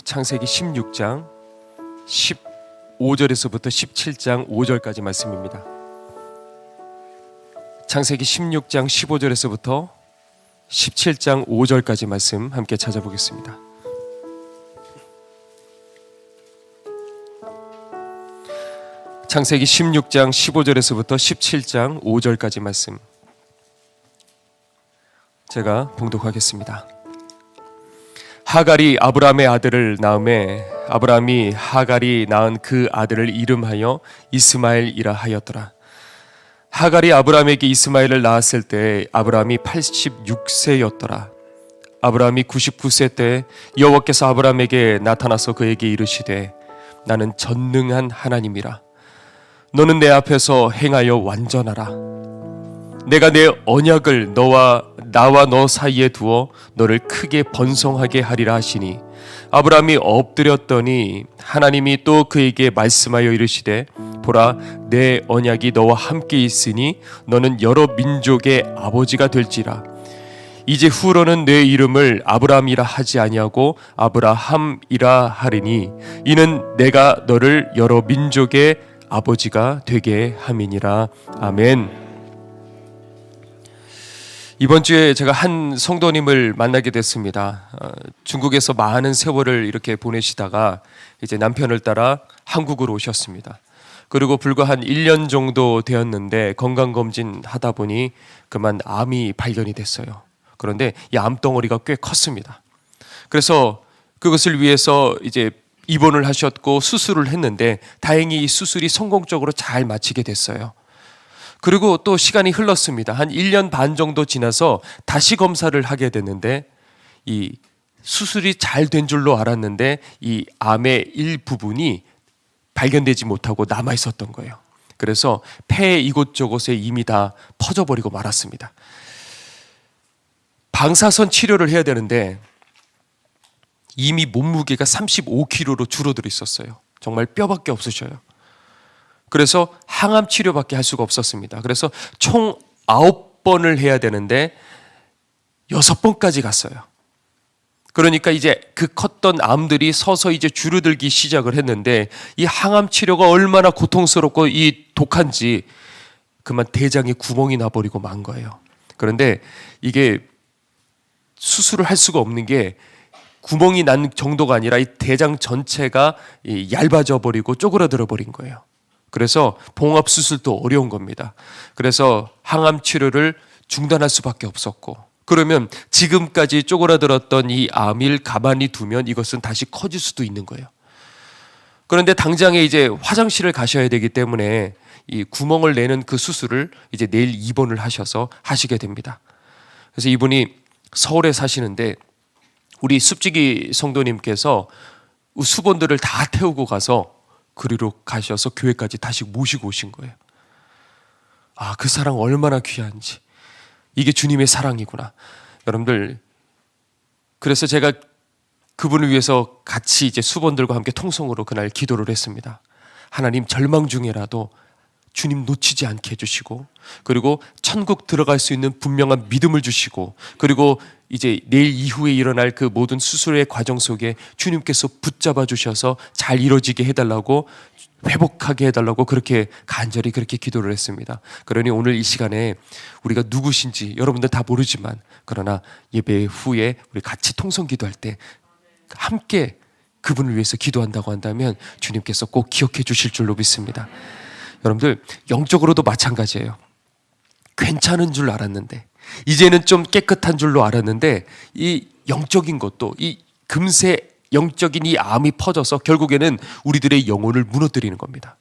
창세기 16장 15절에서부터 17장 5절까지 말씀입니다. 창세기 16장 15절에서부터 17장 5절까지 말씀 함께 찾아보겠습니다. 창세기 16장 15절에서부터 17장 5절까지 말씀 제가 봉독하겠습니다. 하갈이 아브람의 아들을 낳음에 아브람이 하갈이 낳은 그 아들을 이름하여 이스마엘이라 하였더라. 하갈이 아브람에게 이스마엘을 낳았을 때 아브람이 86세였더라. 아브람이 99세 때 여호와께서 아브람에게 나타나서 그에게 이르시되 나는 전능한 하나님이라. 너는 내 앞에서 행하여 완전하라. 내가 내 언약을 나와 너 사이에 두어 너를 크게 번성하게 하리라 하시니 아브람이 엎드렸더니 하나님이 또 그에게 말씀하여 이르시되 보라 내 언약이 너와 함께 있으니 너는 여러 민족의 아버지가 될지라. 이제 후로는 내 이름을 아브람이라 하지 아니하고 아브라함이라 하리니 이는 내가 너를 여러 민족의 아버지가 되게 함이니라. 아멘. 이번 주에 제가 한 성도님을 만나게 됐습니다. 중국에서 많은 세월을 이렇게 보내시다가 이제 남편을 따라 한국으로 오셨습니다. 그리고 불과 한 1년 정도 되었는데 건강검진 하다 보니 그만 암이 발견이 됐어요. 그런데 이 암덩어리가 꽤 컸습니다. 그래서 그것을 위해서 이제 입원을 하셨고 수술을 했는데 다행히 이 수술이 성공적으로 잘 마치게 됐어요. 그리고 또 시간이 흘렀습니다. 한 1년 반 정도 지나서 다시 검사를 하게 됐는데 이 수술이 잘 된 줄로 알았는데 이 암의 일부분이 발견되지 못하고 남아 있었던 거예요. 그래서 폐 이곳저곳에 이미 다 퍼져버리고 말았습니다. 방사선 치료를 해야 되는데 이미 몸무게가 35kg로 줄어들어 있었어요. 정말 뼈밖에 없으셔요. 그래서 항암 치료밖에 할 수가 없었습니다. 그래서 총 9번을 해야 되는데 6번까지 갔어요. 그러니까 이제 그 컸던 암들이 서서히 이제 줄어들기 시작을 했는데 이 항암 치료가 얼마나 고통스럽고 이 독한지 그만 대장에 구멍이 나버리고 만 거예요. 그런데 이게 수술을 할 수가 없는 게 구멍이 난 정도가 아니라 이 대장 전체가 얇아져 버리고 쪼그라들어 버린 거예요. 그래서 봉합 수술도 어려운 겁니다. 그래서 항암 치료를 중단할 수밖에 없었고 그러면 지금까지 쪼그라들었던 이 암을 가만히 두면 이것은 다시 커질 수도 있는 거예요. 그런데 당장에 이제 화장실을 가셔야 되기 때문에 이 구멍을 내는 그 수술을 이제 내일 입원을 하셔서 하시게 됩니다. 그래서 이분이 서울에 사시는데 우리 숲지기 성도님께서 수본들을 다 태우고 가서 그리로 가셔서 교회까지 다시 모시고 오신 거예요. 아, 그 사랑 얼마나 귀한지. 이게 주님의 사랑이구나. 여러분들, 그래서 제가 그분을 위해서 같이 이제 수본들과 함께 통성으로 그날 기도를 했습니다. 하나님, 절망 중에라도 주님 놓치지 않게 해주시고 그리고 천국 들어갈 수 있는 분명한 믿음을 주시고 그리고 이제 내일 이후에 일어날 그 모든 수술의 과정 속에 주님께서 붙잡아 주셔서 잘 이루어지게 해달라고 회복하게 해달라고 그렇게 간절히 그렇게 기도를 했습니다. 그러니 오늘 이 시간에 우리가 누구신지 여러분들 다 모르지만 그러나 예배 후에 우리 같이 통성 기도할 때 함께 그분을 위해서 기도한다고 한다면 주님께서 꼭 기억해 주실 줄로 믿습니다. 여러분들 영적으로도 마찬가지예요. 괜찮은 줄 알았는데 이제는 좀 깨끗한 줄로 알았는데 이 영적인 것도 이 금세 영적인 이 암이 퍼져서 결국에는 우리들의 영혼을 무너뜨리는 겁니다.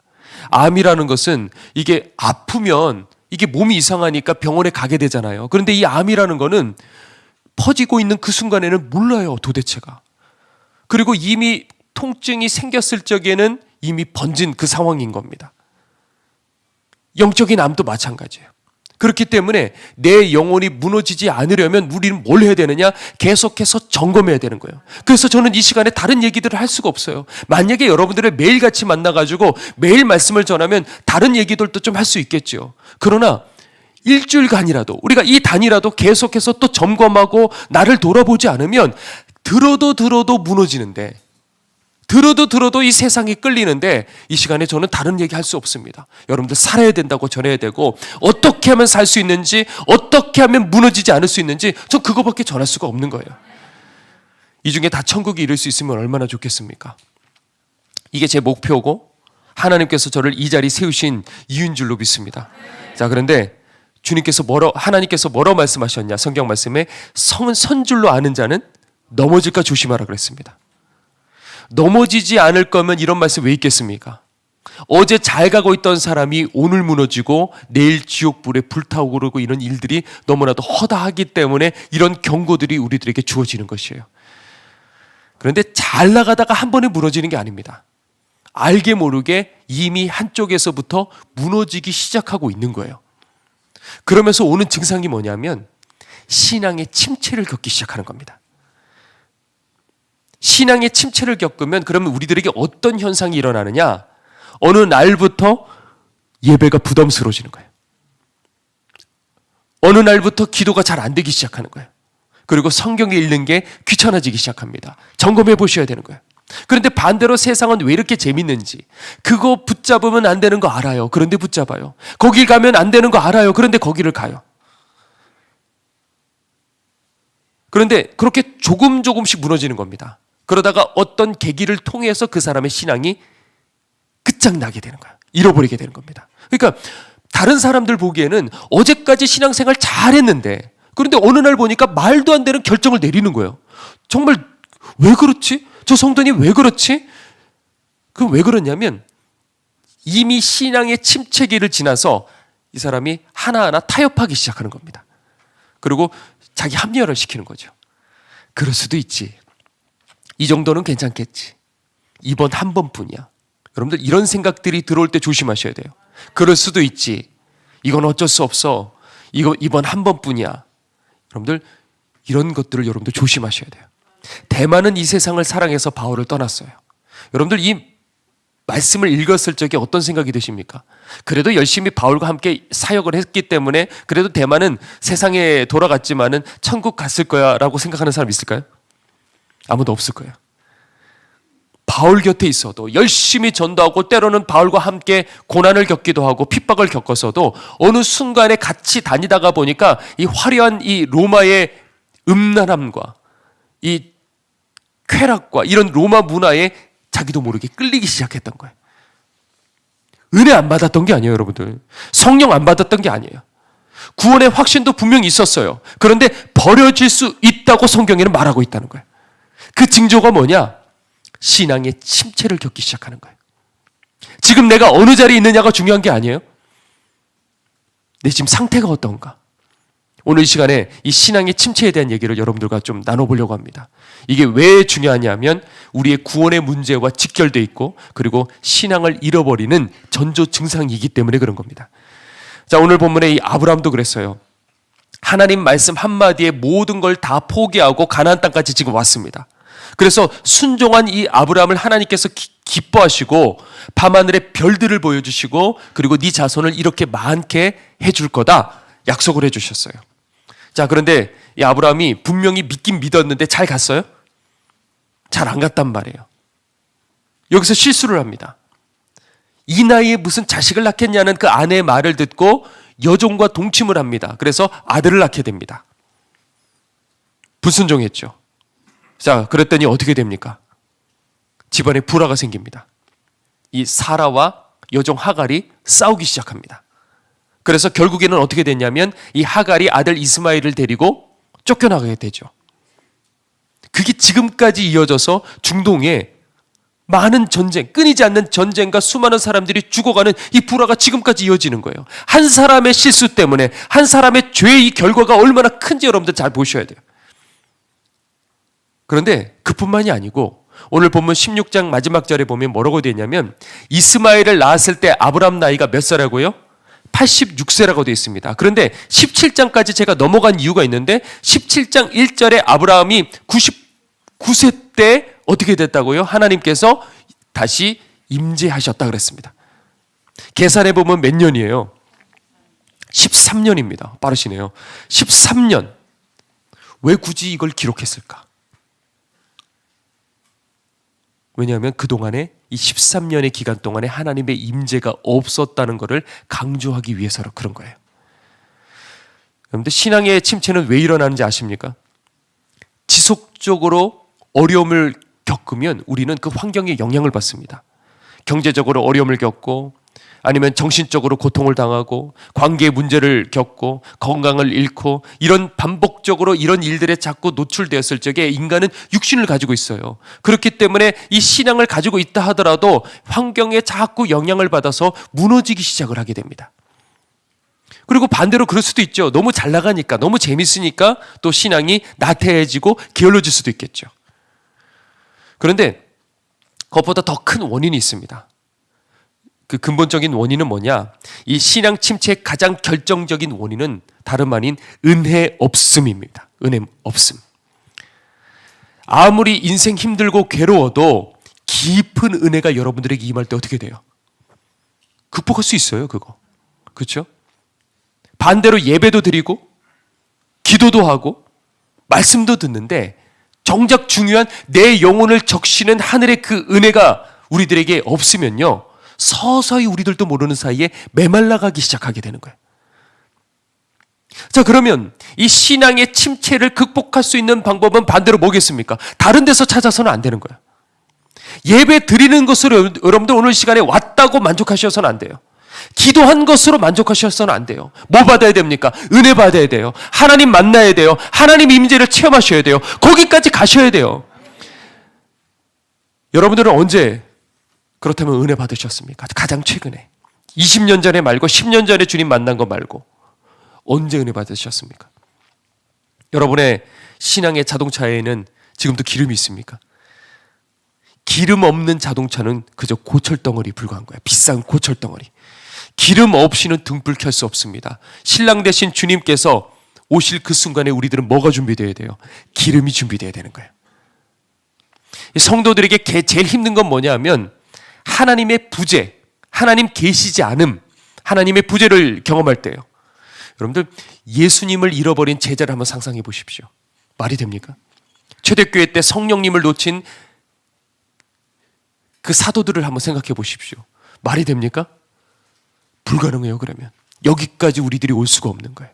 암이라는 것은 이게 아프면 이게 몸이 이상하니까 병원에 가게 되잖아요. 그런데 이 암이라는 거는 퍼지고 있는 그 순간에는 몰라요, 도대체가. 그리고 이미 통증이 생겼을 적에는 이미 번진 그 상황인 겁니다. 영적인 암도 마찬가지예요. 그렇기 때문에 내 영혼이 무너지지 않으려면 우리는 뭘 해야 되느냐? 계속해서 점검해야 되는 거예요. 그래서 저는 이 시간에 다른 얘기들을 할 수가 없어요. 만약에 여러분들을 매일같이 만나가지고 매일 말씀을 전하면 다른 얘기들도 좀 할 수 있겠죠. 그러나 일주일간이라도 우리가 이 단이라도 계속해서 또 점검하고 나를 돌아보지 않으면 들어도 무너지는데 들어도 이 세상에 끌리는데 이 시간에 저는 다른 얘기 할 수 없습니다. 여러분들 살아야 된다고 전해야 되고 어떻게 하면 살 수 있는지, 어떻게 하면 무너지지 않을 수 있는지 전 그거밖에 전할 수가 없는 거예요. 이 중에 다 천국에 이를 수 있으면 얼마나 좋겠습니까? 이게 제 목표고 하나님께서 저를 이 자리에 세우신 이유인 줄로 믿습니다. 자, 그런데 하나님께서 뭐라고 말씀하셨냐? 성경 말씀에 선줄로 아는 자는 넘어질까 조심하라 그랬습니다. 넘어지지 않을 거면 이런 말씀 왜 있겠습니까? 어제 잘 가고 있던 사람이 오늘 무너지고 내일 지옥불에 불타오르고 이런 일들이 너무나도 허다하기 때문에 이런 경고들이 우리들에게 주어지는 것이에요. 그런데 잘 나가다가 한 번에 무너지는 게 아닙니다. 알게 모르게 이미 한쪽에서부터 무너지기 시작하고 있는 거예요. 그러면서 오는 증상이 뭐냐면 신앙의 침체를 겪기 시작하는 겁니다. 신앙의 침체를 겪으면 그러면 우리들에게 어떤 현상이 일어나느냐? 어느 날부터 예배가 부담스러워지는 거예요. 어느 날부터 기도가 잘 안 되기 시작하는 거예요. 그리고 성경에 읽는 게 귀찮아지기 시작합니다. 점검해 보셔야 되는 거예요. 그런데 반대로 세상은 왜 이렇게 재밌는지, 그거 붙잡으면 안 되는 거 알아요. 그런데 붙잡아요. 거길 가면 안 되는 거 알아요. 그런데 거기를 가요. 그런데 그렇게 조금씩 무너지는 겁니다. 그러다가 어떤 계기를 통해서 그 사람의 신앙이 끝장나게 되는 거예요. 잃어버리게 되는 겁니다. 그러니까 다른 사람들 보기에는 어제까지 신앙생활 잘했는데, 그런데 어느 날 보니까 말도 안 되는 결정을 내리는 거예요. 정말 왜 그렇지? 저 성도님 왜 그렇지? 그 왜 그러냐면 이미 신앙의 침체기를 지나서 이 사람이 하나하나 타협하기 시작하는 겁니다. 그리고 자기 합리화를 시키는 거죠. 그럴 수도 있지. 이 정도는 괜찮겠지. 이번 한 번뿐이야. 여러분들 이런 생각들이 들어올 때 조심하셔야 돼요. 그럴 수도 있지. 이건 어쩔 수 없어. 이번 한 번뿐이야. 여러분들 이런 것들을 여러분들 조심하셔야 돼요. 대만은 이 세상을 사랑해서 바울을 떠났어요. 여러분들 이 말씀을 읽었을 적에 어떤 생각이 드십니까? 그래도 열심히 바울과 함께 사역을 했기 때문에 그래도 대만은 세상에 돌아갔지만은 천국 갔을 거야 라고 생각하는 사람 있을까요? 아무도 없을 거예요. 바울 곁에 있어도 열심히 전도하고 때로는 바울과 함께 고난을 겪기도 하고 핍박을 겪어서도 어느 순간에 같이 다니다가 보니까 이 화려한 이 로마의 음란함과 이 쾌락과 이런 로마 문화에 자기도 모르게 끌리기 시작했던 거예요. 은혜 안 받았던 게 아니에요, 여러분들. 성령 안 받았던 게 아니에요. 구원의 확신도 분명히 있었어요. 그런데 버려질 수 있다고 성경에는 말하고 있다는 거예요. 그 징조가 뭐냐? 신앙의 침체를 겪기 시작하는 거예요. 지금 내가 어느 자리에 있느냐가 중요한 게 아니에요. 내 지금 상태가 어떤가? 오늘 이 시간에 이 신앙의 침체에 대한 얘기를 여러분들과 좀 나눠보려고 합니다. 이게 왜 중요하냐면 우리의 구원의 문제와 직결되어 있고 그리고 신앙을 잃어버리는 전조 증상이기 때문에 그런 겁니다. 자, 오늘 본문에 이 아브라함도 그랬어요. 하나님 말씀 한마디에 모든 걸 다 포기하고 가나안 땅까지 지금 왔습니다. 그래서 순종한 이 아브라함을 하나님께서 기뻐하시고 밤하늘의 별들을 보여주시고 그리고 네 자손을 이렇게 많게 해줄 거다 약속을 해주셨어요. 자, 그런데 이 아브라함이 분명히 믿긴 믿었는데 잘 갔어요? 잘 안 갔단 말이에요. 여기서 실수를 합니다. 이 나이에 무슨 자식을 낳겠냐는 그 아내의 말을 듣고 여종과 동침을 합니다. 그래서 아들을 낳게 됩니다. 불순종했죠. 자, 그랬더니 어떻게 됩니까? 집안에 불화가 생깁니다. 이 사라와 여종 하갈이 싸우기 시작합니다. 그래서 결국에는 어떻게 됐냐면 이 하갈이 아들 이스마엘을 데리고 쫓겨나가게 되죠. 그게 지금까지 이어져서 중동에 많은 전쟁, 끊이지 않는 전쟁과 수많은 사람들이 죽어가는 이 불화가 지금까지 이어지는 거예요. 한 사람의 실수 때문에 한 사람의 죄의 결과가 얼마나 큰지 여러분들 잘 보셔야 돼요. 그런데 그뿐만이 아니고 오늘 본문 16장 마지막 절에 보면 뭐라고 되어 있냐면 이스마엘을 낳았을 때 아브람 나이가 몇 살이라고요? 86세라고 되어 있습니다. 그런데 17장까지 제가 넘어간 이유가 있는데 17장 1절에 아브라함이 99세 때 어떻게 됐다고요? 하나님께서 다시 임재하셨다 그랬습니다. 계산해 보면 몇 년이에요? 13년입니다. 빠르시네요. 13년. 왜 굳이 이걸 기록했을까? 왜냐하면 그동안에 이 13년의 기간 동안에 하나님의 임재가 없었다는 것을 강조하기 위해서라 그런 거예요. 그런데 신앙의 침체는 왜 일어나는지 아십니까? 지속적으로 어려움을 겪으면 우리는 그 환경에 영향을 받습니다. 경제적으로 어려움을 겪고 아니면 정신적으로 고통을 당하고 관계 문제를 겪고 건강을 잃고 이런 반복적으로 이런 일들에 자꾸 노출되었을 적에 인간은 육신을 가지고 있어요. 그렇기 때문에 이 신앙을 가지고 있다 하더라도 환경에 자꾸 영향을 받아서 무너지기 시작을 하게 됩니다. 그리고 반대로 그럴 수도 있죠. 너무 잘 나가니까, 너무 재밌으니까 또 신앙이 나태해지고 게을러질 수도 있겠죠. 그런데 그것보다 더 큰 원인이 있습니다. 그 근본적인 원인은 뭐냐? 이 신앙 침체의 가장 결정적인 원인은 다름 아닌 은혜 없음입니다. 은혜 없음. 아무리 인생 힘들고 괴로워도 깊은 은혜가 여러분들에게 임할 때 어떻게 돼요? 극복할 수 있어요, 그거. 그렇죠? 반대로 예배도 드리고 기도도 하고 말씀도 듣는데 정작 중요한 내 영혼을 적시는 하늘의 그 은혜가 우리들에게 없으면요, 서서히 우리들도 모르는 사이에 메말라가기 시작하게 되는 거예요. 자, 그러면 이 신앙의 침체를 극복할 수 있는 방법은 반대로 뭐겠습니까? 다른 데서 찾아서는 안 되는 거예요. 예배 드리는 것으로 여러분들 오늘 시간에 왔다고 만족하셔서는 안 돼요. 기도한 것으로 만족하셔서는 안 돼요. 뭐 받아야 됩니까? 은혜 받아야 돼요. 하나님 만나야 돼요. 하나님 임재를 체험하셔야 돼요. 거기까지 가셔야 돼요. 여러분들은 언제 그렇다면 은혜 받으셨습니까? 가장 최근에 20년 전에 말고 10년 전에 주님 만난 거 말고 언제 은혜 받으셨습니까? 여러분의 신앙의 자동차에는 지금도 기름이 있습니까? 기름 없는 자동차는 그저 고철덩어리 불과한 거예요. 비싼 고철덩어리. 기름 없이는 등불 켤 수 없습니다. 신랑 되신 주님께서 오실 그 순간에 우리들은 뭐가 준비되어야 돼요? 기름이 준비되어야 되는 거예요. 성도들에게 제일 힘든 건 뭐냐면 하나님의 부재, 하나님 계시지 않음, 하나님의 부재를 경험할 때예요. 여러분들 예수님을 잃어버린 제자를 한번 상상해 보십시오. 말이 됩니까? 초대교회 때 성령님을 놓친 그 사도들을 한번 생각해 보십시오. 말이 됩니까? 불가능해요. 그러면 여기까지 우리들이 올 수가 없는 거예요.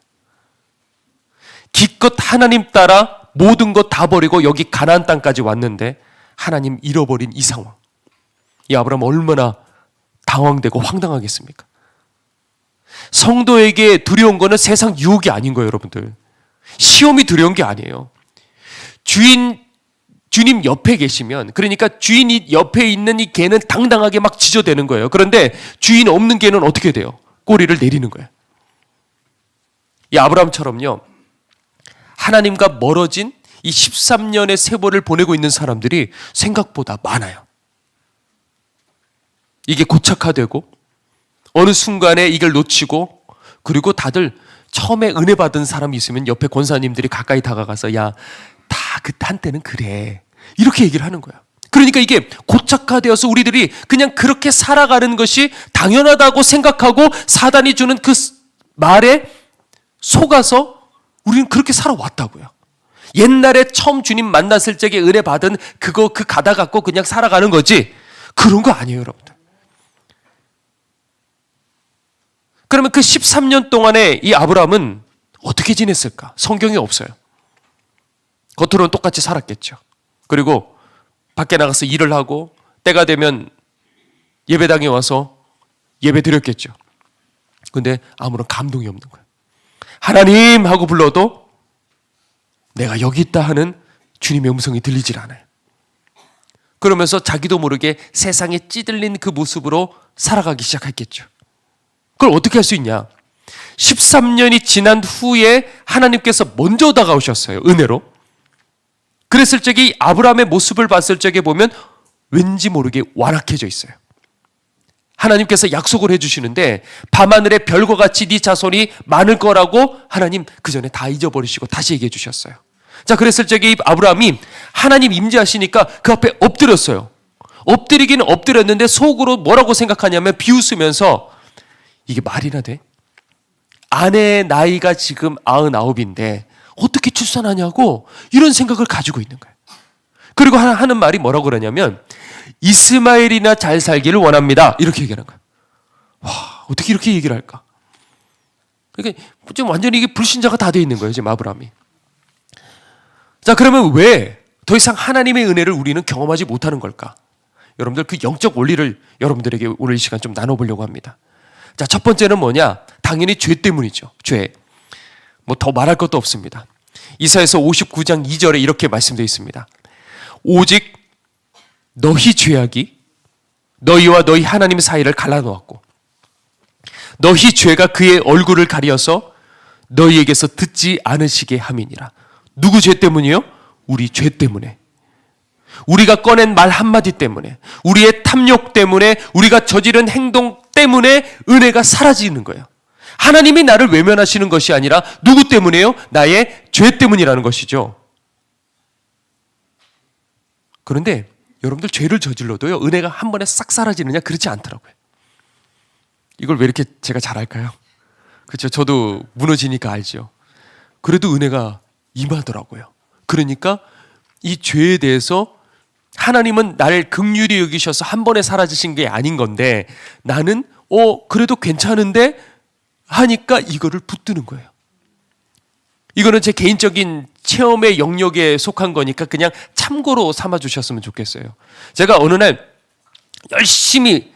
기껏 하나님 따라 모든 것 다 버리고 여기 가나안 땅까지 왔는데 하나님 잃어버린 이 상황. 이 아브라함 얼마나 당황되고 황당하겠습니까? 성도에게 두려운 거는 세상 유혹이 아닌 거예요, 여러분들. 시험이 두려운 게 아니에요. 주님 옆에 계시면, 그러니까 주인이 옆에 있는 이 개는 당당하게 막 지저대는 거예요. 그런데 주인 없는 개는 어떻게 돼요? 꼬리를 내리는 거예요. 이 아브라함처럼요, 하나님과 멀어진 이 13년의 세월을 보내고 있는 사람들이 생각보다 많아요. 이게 고착화되고 어느 순간에 이걸 놓치고, 그리고 다들 처음에 은혜 받은 사람이 있으면 옆에 권사님들이 가까이 다가가서 야, 다 그 한때는 그래, 이렇게 얘기를 하는 거야. 그러니까 이게 고착화되어서 우리들이 그냥 그렇게 살아가는 것이 당연하다고 생각하고 사단이 주는 그 말에 속아서 우리는 그렇게 살아왔다고요. 옛날에 처음 주님 만났을 적에 은혜 받은 그 가다 갖고 그냥 살아가는 거지 그런 거 아니에요, 여러분들. 그러면 그 13년 동안에 이 아브라함은 어떻게 지냈을까? 성경에 없어요. 겉으로는 똑같이 살았겠죠. 그리고 밖에 나가서 일을 하고 때가 되면 예배당에 와서 예배 드렸겠죠. 근데 아무런 감동이 없는 거예요. 하나님 하고 불러도 내가 여기 있다 하는 주님의 음성이 들리질 않아요. 그러면서 자기도 모르게 세상에 찌들린 그 모습으로 살아가기 시작했겠죠. 그걸 어떻게 할 수 있냐? 13년이 지난 후에 하나님께서 먼저 다가오셨어요. 은혜로. 그랬을 적에 아브라함의 모습을 봤을 적에 보면 왠지 모르게 완악해져 있어요. 하나님께서 약속을 해주시는데 밤하늘의 별과 같이 네 자손이 많을 거라고 하나님 그 전에 다 잊어버리시고 다시 얘기해 주셨어요. 자, 그랬을 적에 아브라함이 하나님 임재하시니까 그 앞에 엎드렸어요. 엎드리기는 엎드렸는데 속으로 뭐라고 생각하냐면 비웃으면서 이게 말이나 돼? 아내의 나이가 지금 99인데 어떻게 출산하냐고 이런 생각을 가지고 있는 거예요. 그리고 하는 말이 뭐라고 그러냐면 이스마엘이나 잘 살기를 원합니다. 이렇게 얘기하는 거예요. 와, 어떻게 이렇게 얘기를 할까? 그러니까 지금 완전히 이게 불신자가 다 돼 있는 거예요, 지금 아브라함이. 자, 그러면 왜 더 이상 하나님의 은혜를 우리는 경험하지 못하는 걸까? 여러분들 그 영적 원리를 여러분들에게 오늘 이 시간 좀 나눠보려고 합니다. 자, 첫 번째는 뭐냐? 당연히 죄 때문이죠. 죄. 뭐 더 말할 것도 없습니다. 이사야서 59장 2절에 이렇게 말씀되어 있습니다. 오직 너희 죄악이 너희와 너희 하나님 사이를 갈라놓았고 너희 죄가 그의 얼굴을 가리어서 너희에게서 듣지 않으시게 함이니라. 누구 죄 때문이요? 우리 죄 때문에. 우리가 꺼낸 말 한마디 때문에, 우리의 탐욕 때문에, 우리가 저지른 행동 때문에 은혜가 사라지는 거예요. 하나님이 나를 외면하시는 것이 아니라 누구 때문에요? 나의 죄 때문이라는 것이죠. 그런데 여러분들 죄를 저질러도요, 은혜가 한 번에 싹 사라지느냐? 그렇지 않더라고요. 이걸 왜 이렇게 제가 잘할까요? 그렇죠. 저도 무너지니까 알죠. 그래도 은혜가 임하더라고요. 그러니까 이 죄에 대해서 하나님은 나를 긍휼히 여기셔서 한 번에 사라지신 게 아닌 건데 나는 그래도 괜찮은데 하니까 이거를 붙드는 거예요. 이거는 제 개인적인 체험의 영역에 속한 거니까 그냥 참고로 삼아 주셨으면 좋겠어요. 제가 어느 날 열심히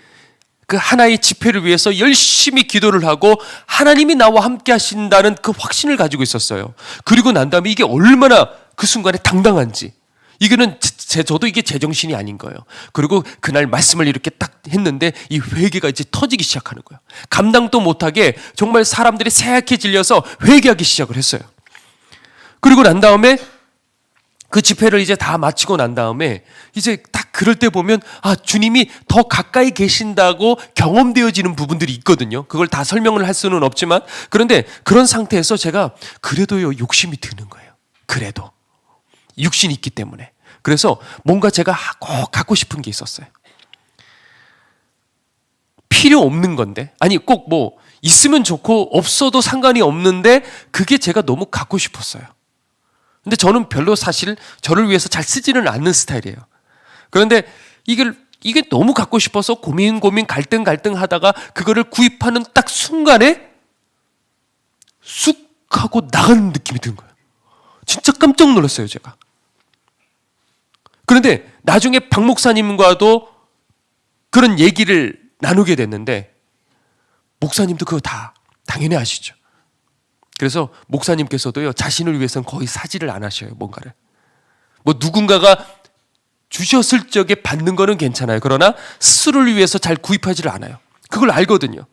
그 하나의 집회를 위해서 열심히 기도를 하고 하나님이 나와 함께 하신다는 그 확신을 가지고 있었어요. 그리고 난 다음에 이게 얼마나 그 순간에 당당한지, 이거는 저도 이게 제정신이 아닌 거예요. 그리고 그날 말씀을 이렇게 딱 했는데 이 회개가 이제 터지기 시작하는 거예요. 감당도 못하게 정말 사람들이 새하얗게 질려서 회개하기 시작을 했어요. 그리고 난 다음에 그 집회를 이제 다 마치고 난 다음에 이제 딱 그럴 때 보면 주님이 더 가까이 계신다고 경험되어지는 부분들이 있거든요. 그걸 다 설명을 할 수는 없지만, 그런데 그런 상태에서 제가 그래도요 욕심이 드는 거예요. 그래도 육신이 있기 때문에. 그래서 뭔가 제가 꼭 갖고 싶은 게 있었어요. 필요 없는 건데, 아니 꼭 뭐 있으면 좋고 없어도 상관이 없는데 그게 제가 너무 갖고 싶었어요. 근데 저는 별로 사실 저를 위해서 잘 쓰지는 않는 스타일이에요. 그런데 이게 너무 갖고 싶어서 고민 갈등 하다가 그거를 구입하는 딱 순간에 쑥 하고 나가는 느낌이 든 거예요. 진짜 깜짝 놀랐어요, 제가. 그런데 나중에 박 목사님과도 그런 얘기를 나누게 됐는데 목사님도 그거 다 당연히 아시죠. 그래서 목사님께서도요, 자신을 위해서는 거의 사지를 안 하셔요, 뭔가를. 뭐 누군가가 주셨을 적에 받는 거는 괜찮아요. 그러나 스스로를 위해서 잘 구입하지를 않아요. 그걸 알거든요.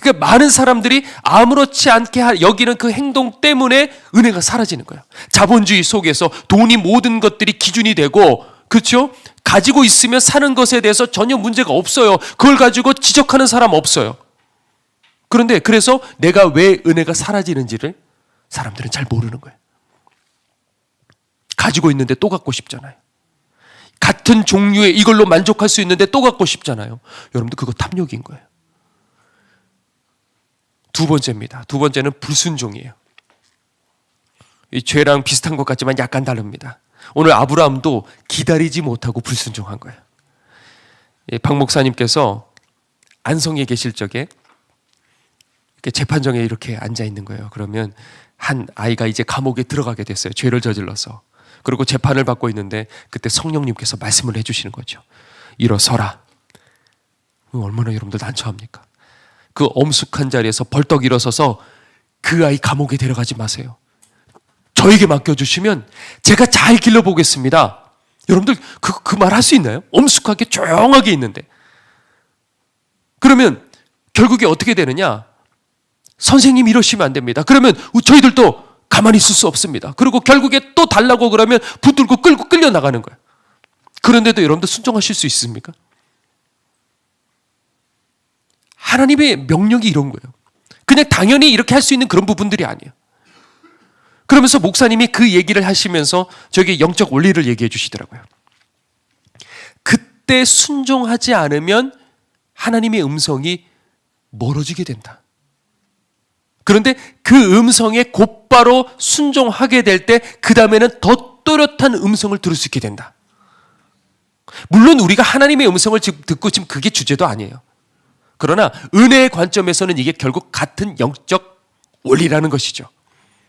그러니까 많은 사람들이 아무렇지 않게 여기는 그 행동 때문에 은혜가 사라지는 거예요. 자본주의 속에서 돈이 모든 것들이 기준이 되고, 그렇죠? 가지고 있으면 사는 것에 대해서 전혀 문제가 없어요. 그걸 가지고 지적하는 사람 없어요. 그런데 그래서 내가 왜 은혜가 사라지는지를 사람들은 잘 모르는 거예요. 가지고 있는데 또 갖고 싶잖아요. 같은 종류의 이걸로 만족할 수 있는데 또 갖고 싶잖아요. 여러분들 그거 탐욕인 거예요. 두 번째입니다. 두 번째는 불순종이에요. 이 죄랑 비슷한 것 같지만 약간 다릅니다. 오늘 아브라함도 기다리지 못하고 불순종한 거예요. 박 목사님께서 안성에 계실 적에 재판정에 이렇게 앉아 있는 거예요. 그러면 한 아이가 이제 감옥에 들어가게 됐어요. 죄를 저질러서. 그리고 재판을 받고 있는데 그때 성령님께서 말씀을 해주시는 거죠. 일어서라. 얼마나 여러분들 난처합니까? 그 엄숙한 자리에서 벌떡 일어서서 그 아이 감옥에 데려가지 마세요. 저에게 맡겨주시면 제가 잘 길러보겠습니다. 여러분들 그 말 할 수 있나요? 엄숙하게 조용하게 있는데. 그러면 결국에 어떻게 되느냐? 선생님 이러시면 안 됩니다. 그러면 저희들도 가만히 있을 수 없습니다. 그리고 결국에 또 달라고 그러면 붙들고 끌려 나가는 거예요. 그런데도 여러분들 순종하실 수 있습니까? 하나님의 명령이 이런 거예요. 그냥 당연히 이렇게 할 수 있는 그런 부분들이 아니에요. 그러면서 목사님이 그 얘기를 하시면서 저에게 영적 원리를 얘기해 주시더라고요. 그때 순종하지 않으면 하나님의 음성이 멀어지게 된다. 그런데 그 음성에 곧바로 순종하게 될 때 그 다음에는 더 또렷한 음성을 들을 수 있게 된다. 물론 우리가 하나님의 음성을 듣고 지금 그게 주제도 아니에요. 그러나 은혜의 관점에서는 이게 결국 같은 영적 원리라는 것이죠.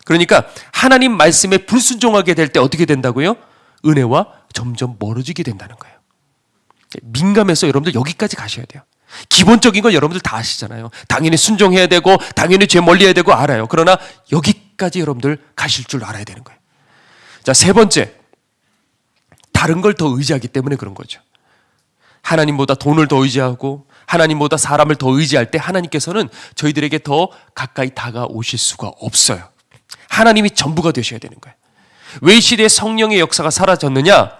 그러니까 하나님 말씀에 불순종하게 될 때 어떻게 된다고요? 은혜와 점점 멀어지게 된다는 거예요. 민감해서 여러분들 여기까지 가셔야 돼요. 기본적인 건 여러분들 다 아시잖아요. 당연히 순종해야 되고 당연히 죄 멀리해야 되고 알아요. 그러나 여기까지 여러분들 가실 줄 알아야 되는 거예요. 자, 세 번째, 다른 걸 더 의지하기 때문에 그런 거죠. 하나님보다 돈을 더 의지하고 하나님보다 사람을 더 의지할 때 하나님께서는 저희들에게 더 가까이 다가오실 수가 없어요. 하나님이 전부가 되셔야 되는 거예요. 왜 이 시대에 성령의 역사가 사라졌느냐?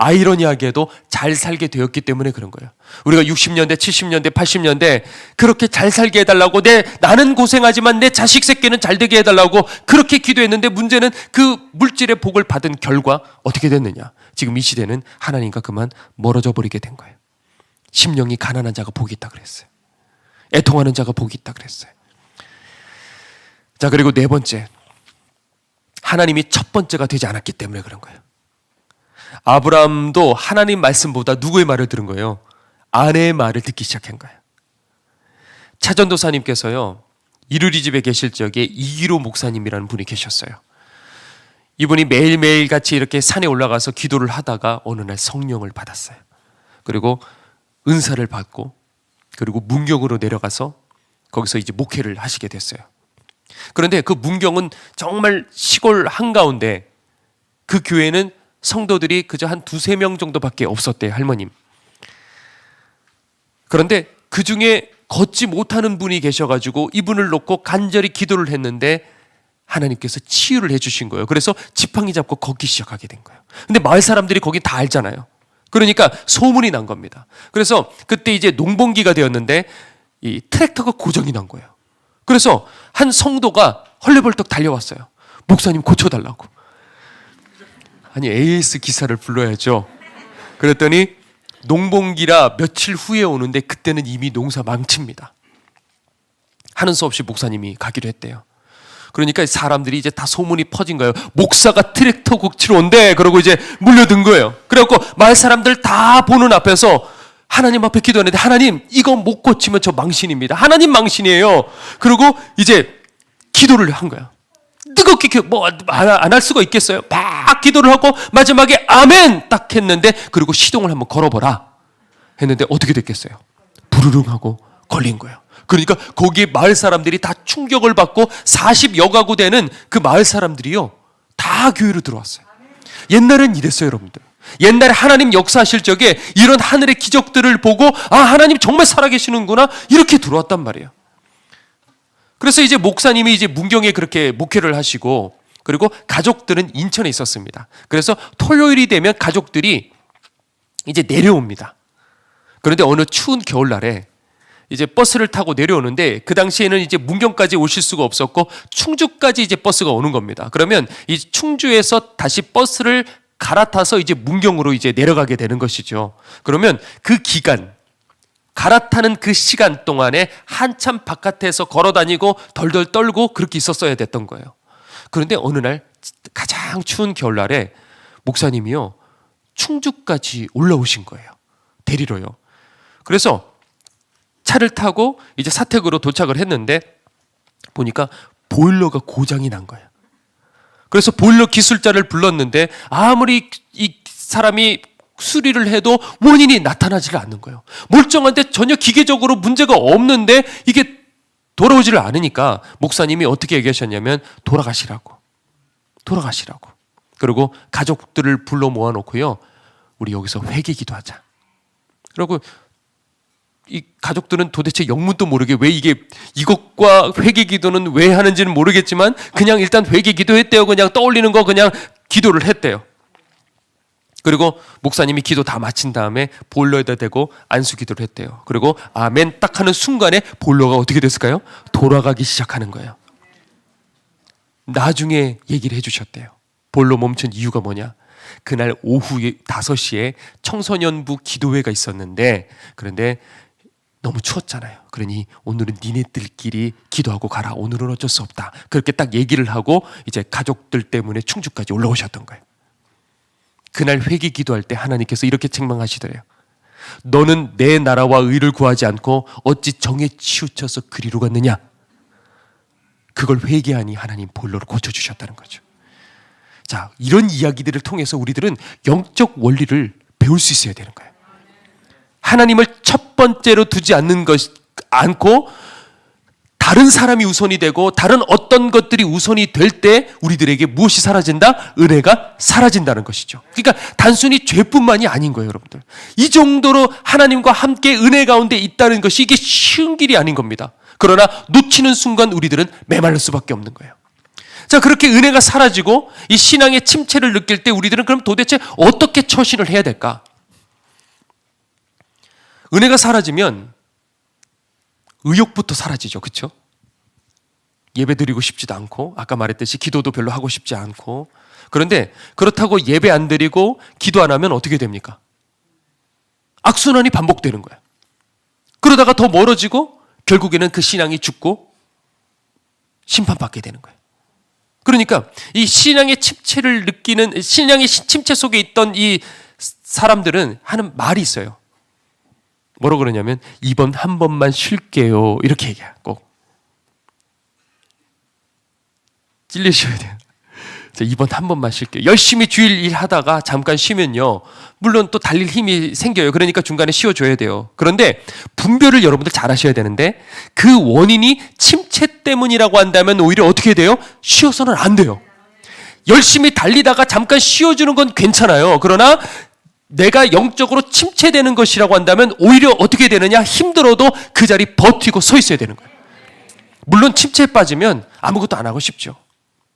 아이러니하게도 잘 살게 되었기 때문에 그런 거예요. 우리가 60년대, 70년대, 80년대 그렇게 잘 살게 해달라고 나는 고생하지만 내 자식 새끼는 잘 되게 해달라고 그렇게 기도했는데 문제는 그 물질의 복을 받은 결과 어떻게 됐느냐? 지금 이 시대는 하나님과 그만 멀어져 버리게 된 거예요. 심령이 가난한 자가 복이 있다 그랬어요. 애통하는 자가 복이 있다 그랬어요. 자, 그리고 네 번째, 하나님이 첫 번째가 되지 않았기 때문에 그런 거예요. 아브라함도 하나님 말씀보다 누구의 말을 들은 거예요? 아내의 말을 듣기 시작한 거예요. 차전도사님께서요, 이루리 집에 계실 적에 이기로 목사님이라는 분이 계셨어요. 이분이 매일매일 같이 이렇게 산에 올라가서 기도를 하다가 어느 날 성령을 받았어요. 그리고 은사를 받고 그리고 문경으로 내려가서 거기서 이제 목회를 하시게 됐어요. 그런데 그 문경은 정말 시골 한가운데 그 교회는 성도들이 그저 한 2-3명 정도밖에 없었대요, 할머님. 그런데 그 중에 걷지 못하는 분이 계셔가지고 이분을 놓고 간절히 기도를 했는데 하나님께서 치유를 해주신 거예요. 그래서 지팡이 잡고 걷기 시작하게 된 거예요. 근데 마을 사람들이 거기 다 알잖아요. 그러니까 소문이 난 겁니다. 그래서 그때 이제 농번기가 되었는데 이 트랙터가 고장이 난 거예요. 그래서 한 성도가 헐레벌떡 달려왔어요. 목사님 고쳐달라고. 아니, AS 기사를 불러야죠. 그랬더니 농번기라 며칠 후에 오는데 그때는 이미 농사 망칩니다. 하는 수 없이 목사님이 가기로 했대요. 그러니까 사람들이 이제 다 소문이 퍼진 거예요. 목사가 트랙터 고치러 온대. 그러고 이제 물려든 거예요. 그래갖고 마을 사람들 다 보는 앞에서 하나님 앞에 기도했는데, 하나님 이거 못 고치면 저 망신입니다. 하나님 망신이에요. 그리고 이제 기도를 한 거야. 뜨겁게 뭐 안 할 수가 있겠어요? 막 기도를 하고 마지막에 아멘 딱 했는데, 그리고 시동을 한번 걸어보라 했는데 어떻게 됐겠어요? 부르릉 하고 걸린 거예요. 그러니까 거기에 마을 사람들이 다 충격을 받고 40여 가구 되는 그 마을 사람들이요 다 교회로 들어왔어요. 옛날엔 이랬어요, 여러분들. 옛날에 하나님 역사하실 적에 이런 하늘의 기적들을 보고 아, 하나님 정말 살아계시는구나 이렇게 들어왔단 말이에요. 그래서 이제 목사님이 이제 문경에 그렇게 목회를 하시고, 그리고 가족들은 인천에 있었습니다. 그래서 토요일이 되면 가족들이 이제 내려옵니다. 그런데 어느 추운 겨울날에 이제 버스를 타고 내려오는데, 그 당시에는 이제 문경까지 오실 수가 없었고 충주까지 이제 버스가 오는 겁니다. 그러면 이 충주에서 다시 버스를 갈아타서 이제 문경으로 이제 내려가게 되는 것이죠. 그러면 그 기간, 갈아타는 그 시간 동안에 한참 바깥에서 걸어 다니고 덜덜 떨고 그렇게 있었어야 됐던 거예요. 그런데 어느 날 가장 추운 겨울날에 목사님이요 충주까지 올라오신 거예요. 데리러요. 그래서 차를 타고 이제 사택으로 도착을 했는데 보니까 보일러가 고장이 난 거예요. 그래서 보일러 기술자를 불렀는데 아무리 이 사람이 수리를 해도 원인이 나타나지가 않는 거예요. 멀쩡한데 전혀 기계적으로 문제가 없는데 이게 돌아오지를 않으니까 목사님이 어떻게 얘기하셨냐면 돌아가시라고. 그리고 가족들을 불러 모아놓고요, 우리 여기서 회개 기도하자. 그리고 이 가족들은 도대체 영문도 모르게 왜 이것과 회개 기도는 왜 하는지는 모르겠지만 그냥 일단 회개 기도했대요. 그냥 떠올리는 거 그냥 기도를 했대요. 그리고 목사님이 기도 다 마친 다음에 보일러에다 대고 안수 기도를 했대요. 그리고 아멘 딱 하는 순간에 보일러가 어떻게 됐을까요? 돌아가기 시작하는 거예요. 나중에 얘기를 해주셨대요. 보일러 멈춘 이유가 뭐냐? 그날 오후 5시에 청소년부 기도회가 있었는데, 그런데 너무 추웠잖아요. 그러니 오늘은 니네들끼리 기도하고 가라. 오늘은 어쩔 수 없다. 그렇게 딱 얘기를 하고 이제 가족들 때문에 충주까지 올라오셨던 거예요. 그날 회개 기도할 때 하나님께서 이렇게 책망하시더래요. 너는 내 나라와 의를 구하지 않고 어찌 정에 치우쳐서 그리로 갔느냐. 그걸 회개하니 하나님 볼로로 고쳐주셨다는 거죠. 자, 이런 이야기들을 통해서 우리들은 영적 원리를 배울 수 있어야 되는 거예요. 하나님을 첫 번째로 두지 않고 다른 사람이 우선이 되고 다른 어떤 것들이 우선이 될 때 우리들에게 무엇이 사라진다? 은혜가 사라진다는 것이죠. 그러니까 단순히 죄뿐만이 아닌 거예요, 여러분들. 이 정도로 하나님과 함께 은혜 가운데 있다는 것이 이게 쉬운 길이 아닌 겁니다. 그러나 놓치는 순간 우리들은 메말릴 수밖에 없는 거예요. 자, 그렇게 은혜가 사라지고 이 신앙의 침체를 느낄 때 우리들은 그럼 도대체 어떻게 처신을 해야 될까? 은혜가 사라지면 의욕부터 사라지죠. 그렇죠? 예배 드리고 싶지도 않고 아까 말했듯이 기도도 별로 하고 싶지 않고 그런데 그렇다고 예배 안 드리고 기도 안 하면 어떻게 됩니까? 악순환이 반복되는 거예요. 그러다가 더 멀어지고 결국에는 그 신앙이 죽고 심판받게 되는 거예요. 그러니까 이 신앙의 침체를 느끼는 신앙의 침체 속에 있던 이 사람들은 하는 말이 있어요. 뭐라고 그러냐면 이번 한 번만 쉴게요 이렇게 얘기해요. 꼭 찔리셔야 돼요. 자, 이번 한 번만 쉴게요. 열심히 주일 일 하다가 잠깐 쉬면요 물론 또 달릴 힘이 생겨요. 그러니까 중간에 쉬어줘야 돼요. 그런데 분별을 여러분들 잘 하셔야 되는데 그 원인이 침체 때문이라고 한다면 오히려 어떻게 돼요? 쉬어서는 안 돼요. 열심히 달리다가 잠깐 쉬어주는 건 괜찮아요. 그러나 내가 영적으로 침체되는 것이라고 한다면 오히려 어떻게 되느냐? 힘들어도 그 자리 버티고 서 있어야 되는 거예요. 물론 침체에 빠지면 아무것도 안 하고 싶죠.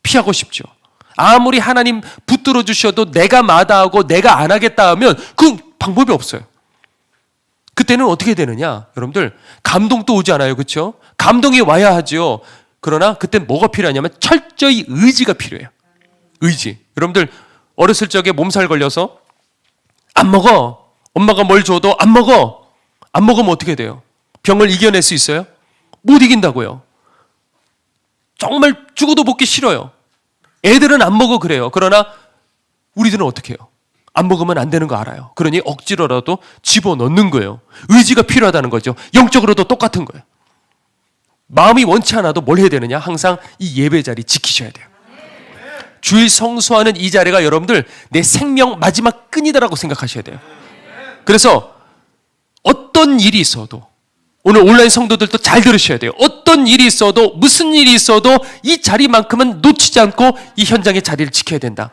피하고 싶죠. 아무리 하나님 붙들어 주셔도 내가 마다하고 내가 안 하겠다 하면 그 방법이 없어요. 그때는 어떻게 되느냐? 여러분들 감동도 오지 않아요. 그렇죠? 감동이 와야 하죠. 그러나 그때 뭐가 필요하냐면 철저히 의지가 필요해요. 의지. 여러분들 어렸을 적에 몸살 걸려서 안 먹어. 엄마가 뭘 줘도 안 먹어. 안 먹으면 어떻게 돼요? 병을 이겨낼 수 있어요? 못 이긴다고요. 정말 죽어도 먹기 싫어요. 애들은 안 먹어 그래요. 그러나 우리들은 어떻게 해요? 안 먹으면 안 되는 거 알아요. 그러니 억지로라도 집어넣는 거예요. 의지가 필요하다는 거죠. 영적으로도 똑같은 거예요. 마음이 원치 않아도 뭘 해야 되느냐? 항상 이 예배 자리 지키셔야 돼요. 주일 성수하는 이 자리가 여러분들 내 생명 마지막 끈이다라고 생각하셔야 돼요. 그래서 어떤 일이 있어도 오늘 온라인 성도들도 잘 들으셔야 돼요. 어떤 일이 있어도 무슨 일이 있어도 이 자리만큼은 놓치지 않고 이 현장의 자리를 지켜야 된다.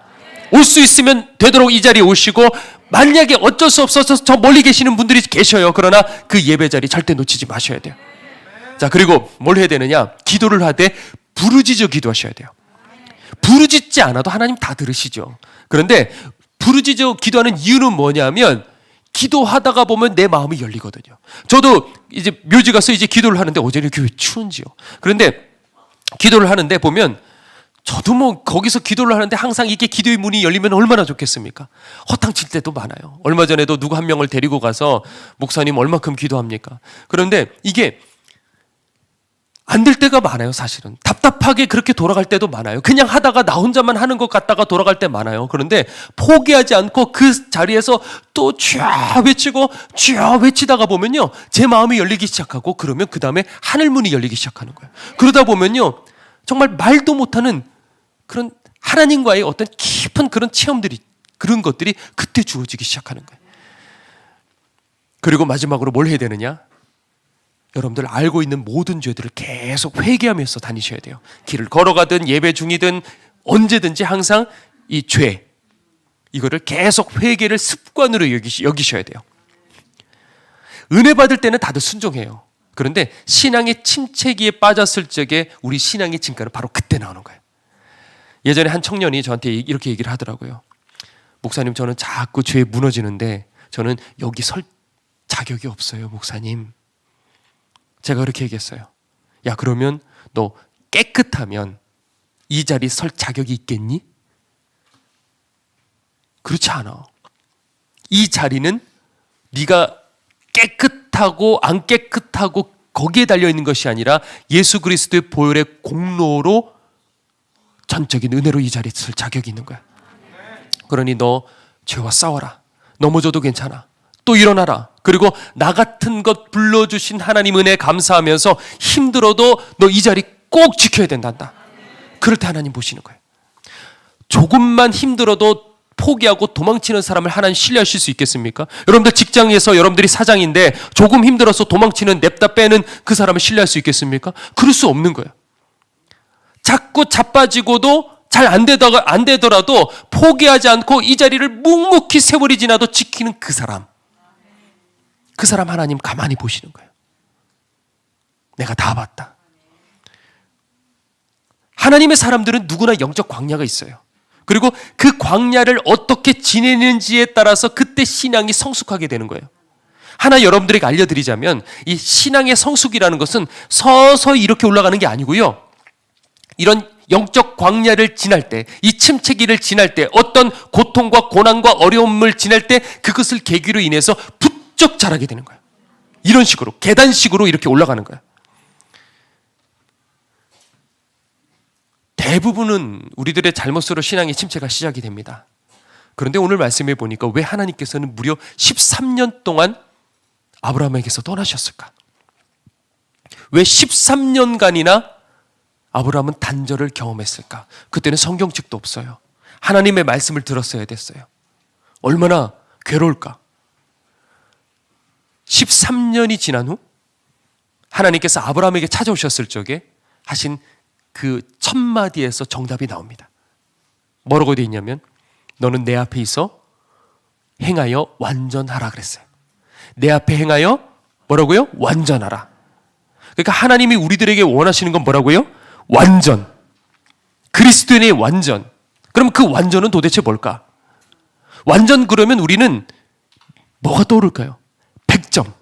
올 수 있으면 되도록 이 자리에 오시고 만약에 어쩔 수 없어서 저 멀리 계시는 분들이 계셔요. 그러나 그 예배 자리 절대 놓치지 마셔야 돼요. 자, 그리고 뭘 해야 되느냐? 기도를 하되 부르짖어 기도하셔야 돼요. 부르짖지 않아도 하나님 다 들으시죠. 그런데 부르짖어 기도하는 이유는 뭐냐면 기도하다가 보면 내 마음이 열리거든요. 저도 이제 묘지 가서 이제 기도를 하는데 어제는 교회 추운지요. 그런데 기도를 하는데 보면 저도 뭐 거기서 기도를 하는데 항상 이게 기도의 문이 열리면 얼마나 좋겠습니까? 허탕칠 때도 많아요. 얼마 전에도 누구 한 명을 데리고 가서 목사님 얼마큼 기도합니까? 그런데 이게 안 될 때가 많아요. 사실은 답답하게 그렇게 돌아갈 때도 많아요. 그냥 하다가 나 혼자만 하는 것 같다가 돌아갈 때 많아요. 그런데 포기하지 않고 그 자리에서 또 쫙 외치고 쫙 외치다가 보면요 제 마음이 열리기 시작하고 그러면 그 다음에 하늘문이 열리기 시작하는 거예요. 그러다 보면요 정말 말도 못하는 그런 하나님과의 어떤 깊은 그런 체험들이 그런 것들이 그때 주어지기 시작하는 거예요. 그리고 마지막으로 뭘 해야 되느냐? 여러분들 알고 있는 모든 죄들을 계속 회개하면서 다니셔야 돼요. 길을 걸어가든 예배 중이든 언제든지 항상 이 죄 이거를 계속 회개를 습관으로 여기셔야 돼요. 은혜 받을 때는 다들 순종해요. 그런데 신앙의 침체기에 빠졌을 적에 우리 신앙의 진가는 바로 그때 나오는 거예요. 예전에 한 청년이 저한테 이렇게 얘기를 하더라고요. 목사님 저는 자꾸 죄에 무너지는데 저는 여기 설 자격이 없어요 목사님. 제가 그렇게 얘기했어요. 야 그러면 너 깨끗하면 이 자리 설 자격이 있겠니? 그렇지 않아. 이 자리는 네가 깨끗하고 안 깨끗하고 거기에 달려있는 것이 아니라 예수 그리스도의 보혈의 공로로 전적인 은혜로 이 자리에 설 자격이 있는 거야. 그러니 너 죄와 싸워라. 넘어져도 괜찮아. 또 일어나라. 그리고 나 같은 것 불러주신 하나님 은혜 감사하면서 힘들어도 너 이 자리 꼭 지켜야 된단다. 그럴 때 하나님 보시는 거예요. 조금만 힘들어도 포기하고 도망치는 사람을 하나님 신뢰하실 수 있겠습니까? 여러분들 직장에서 여러분들이 사장인데 조금 힘들어서 도망치는 냅다 빼는 그 사람을 신뢰할 수 있겠습니까? 그럴 수 없는 거예요. 자꾸 자빠지고도 잘 안 되더라도 포기하지 않고 이 자리를 묵묵히 세월이 지나도 지키는 그 사람 하나님 가만히 보시는 거예요. 내가 다 봤다. 하나님의 사람들은 누구나 영적 광야가 있어요. 그리고 그 광야를 어떻게 지내는지에 따라서 그때 신앙이 성숙하게 되는 거예요. 하나 여러분들에게 알려드리자면 이 신앙의 성숙이라는 것은 서서히 이렇게 올라가는 게 아니고요. 이런 영적 광야를 지날 때, 이 침체기를 지날 때, 어떤 고통과 고난과 어려움을 지날 때 그것을 계기로 인해서 부쩍 자라게 되는 거예요. 이런 식으로 계단식으로 이렇게 올라가는 거예요. 대부분은 우리들의 잘못으로 신앙의 침체가 시작이 됩니다. 그런데 오늘 말씀해 보니까 왜 하나님께서는 무려 13년 동안 아브라함에게서 떠나셨을까? 왜 13년간이나 아브라함은 단절을 경험했을까? 그때는 성경책도 없어요. 하나님의 말씀을 들었어야 됐어요. 얼마나 괴로울까? 13년이 지난 후 하나님께서 아브라함에게 찾아오셨을 적에 하신 그 첫 마디에서 정답이 나옵니다. 뭐라고 되어 있냐면 너는 내 앞에 있어 행하여 완전하라 그랬어요. 내 앞에 행하여 뭐라고요? 완전하라. 그러니까 하나님이 우리들에게 원하시는 건 뭐라고요? 완전. 그리스도인의 완전. 그럼 그 완전은 도대체 뭘까? 완전 그러면 우리는 뭐가 떠오를까요? 100점.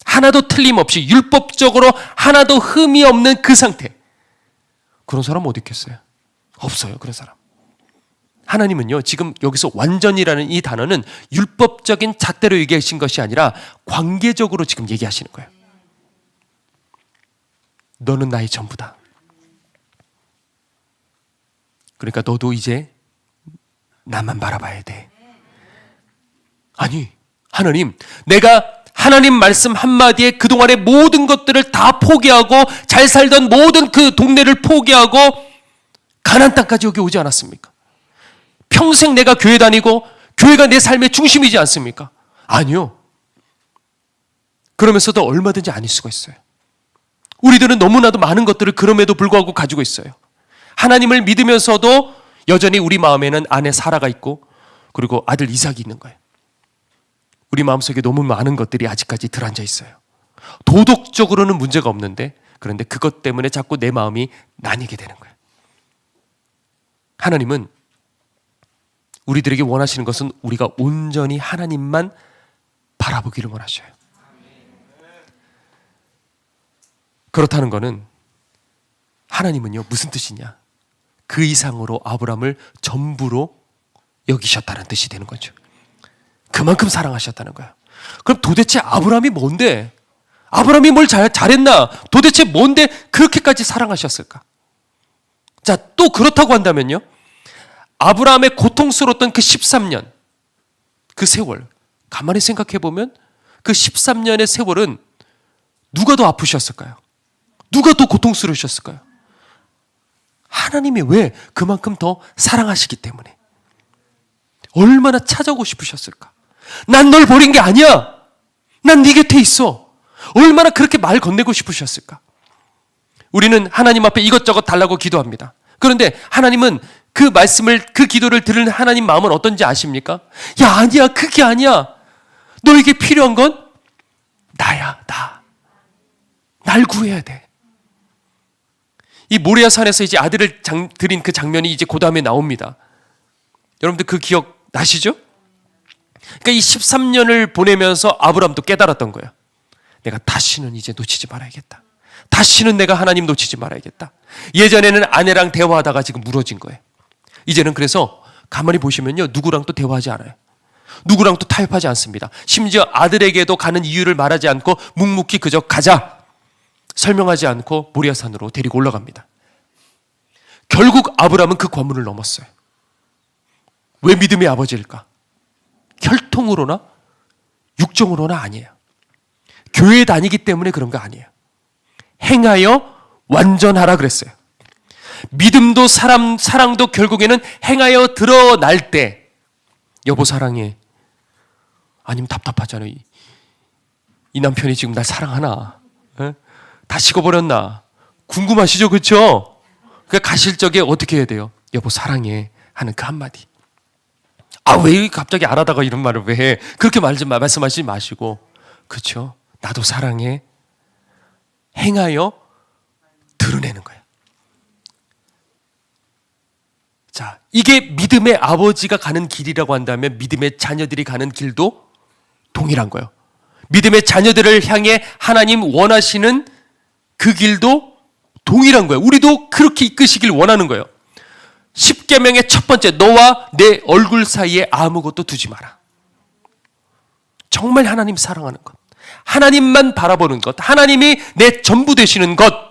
하나도 틀림없이 율법적으로 하나도 흠이 없는 그 상태. 그런 사람 어디 있겠어요? 없어요, 그런 사람. 하나님은요, 지금 여기서 완전이라는 이 단어는 율법적인 잣대로 얘기하신 것이 아니라 관계적으로 지금 얘기하시는 거예요. 너는 나의 전부다. 그러니까 너도 이제 나만 바라봐야 돼. 아니, 하나님, 내가 하나님 말씀 한마디에 그동안의 모든 것들을 다 포기하고 잘 살던 모든 그 동네를 포기하고 가나안 땅까지 여기 오지 않았습니까? 평생 내가 교회 다니고 교회가 내 삶의 중심이지 않습니까? 아니요. 그러면서도 얼마든지 아닐 수가 있어요. 우리들은 너무나도 많은 것들을 그럼에도 불구하고 가지고 있어요. 하나님을 믿으면서도 여전히 우리 마음에는 아내 사라가 있고 그리고 아들 이삭이 있는 거예요. 우리 마음속에 너무 많은 것들이 아직까지 들어앉아 있어요. 도덕적으로는 문제가 없는데 그런데 그것 때문에 자꾸 내 마음이 나뉘게 되는 거예요. 하나님은 우리들에게 원하시는 것은 우리가 온전히 하나님만 바라보기를 원하셔요. 그렇다는 것은 하나님은요, 무슨 뜻이냐? 그 이상으로 아브라함을 전부로 여기셨다는 뜻이 되는 거죠. 그만큼 사랑하셨다는 거예요. 그럼 도대체 아브라함이 뭔데? 아브라함이 뭘 잘했나? 도대체 뭔데 그렇게까지 사랑하셨을까? 자, 또 그렇다고 한다면요. 아브라함의 고통스러웠던 그 13년, 그 세월, 가만히 생각해 보면 그 13년의 세월은 누가 더 아프셨을까요? 누가 더 고통스러우셨을까요? 하나님이 왜 그만큼 더 사랑하시기 때문에 얼마나 찾아오고 싶으셨을까? 난 널 버린 게 아니야. 난 네 곁에 있어. 얼마나 그렇게 말 건네고 싶으셨을까? 우리는 하나님 앞에 이것저것 달라고 기도합니다. 그런데 하나님은 그 말씀을, 그 기도를 들은 하나님 마음은 어떤지 아십니까? 야, 아니야. 그게 아니야. 너에게 필요한 건 나야, 나. 날 구해야 돼. 이 모리아 산에서 이제 아들을 드린 그 장면이 이제 그 다음에 나옵니다. 여러분들 그 기억 나시죠? 그러니까 이 13년을 보내면서 아브라함도 깨달았던 거예요. 내가 다시는 이제 놓치지 말아야겠다. 다시는 내가 하나님 놓치지 말아야겠다. 예전에는 아내랑 대화하다가 지금 무너진 거예요. 이제는 그래서 가만히 보시면요, 누구랑 또 대화하지 않아요. 누구랑 또 타협하지 않습니다. 심지어 아들에게도 가는 이유를 말하지 않고 묵묵히 그저 가자 설명하지 않고 모리아산으로 데리고 올라갑니다. 결국 아브라함은 그 관문을 넘었어요. 왜 믿음의 아버지일까? 혈통으로나 육정으로나 아니에요. 교회 다니기 때문에 그런 거 아니에요. 행하여 완전하라 그랬어요. 믿음도 사랑도 결국에는 행하여 드러날 때, 여보 사랑해. 아니면 답답하잖아요. 이 남편이 지금 날 사랑하나? 에? 다 식어버렸나? 궁금하시죠? 그렇죠? 그러니까 가실 적에 어떻게 해야 돼요? 여보 사랑해 하는 그 한마디. 아, 왜 갑자기 안 하다가 이런 말을 왜 해? 그렇게 말씀하시지 마시고, 그렇죠? 나도 사랑해. 행하여 드러내는 거예요. 자, 이게 믿음의 아버지가 가는 길이라고 한다면 믿음의 자녀들이 가는 길도 동일한 거예요. 믿음의 자녀들을 향해 하나님 원하시는 그 길도 동일한 거예요. 우리도 그렇게 이끄시길 원하는 거예요. 십계명의 첫 번째, 너와 내 얼굴 사이에 아무것도 두지 마라. 정말 하나님 사랑하는 것, 하나님만 바라보는 것, 하나님이 내 전부 되시는 것.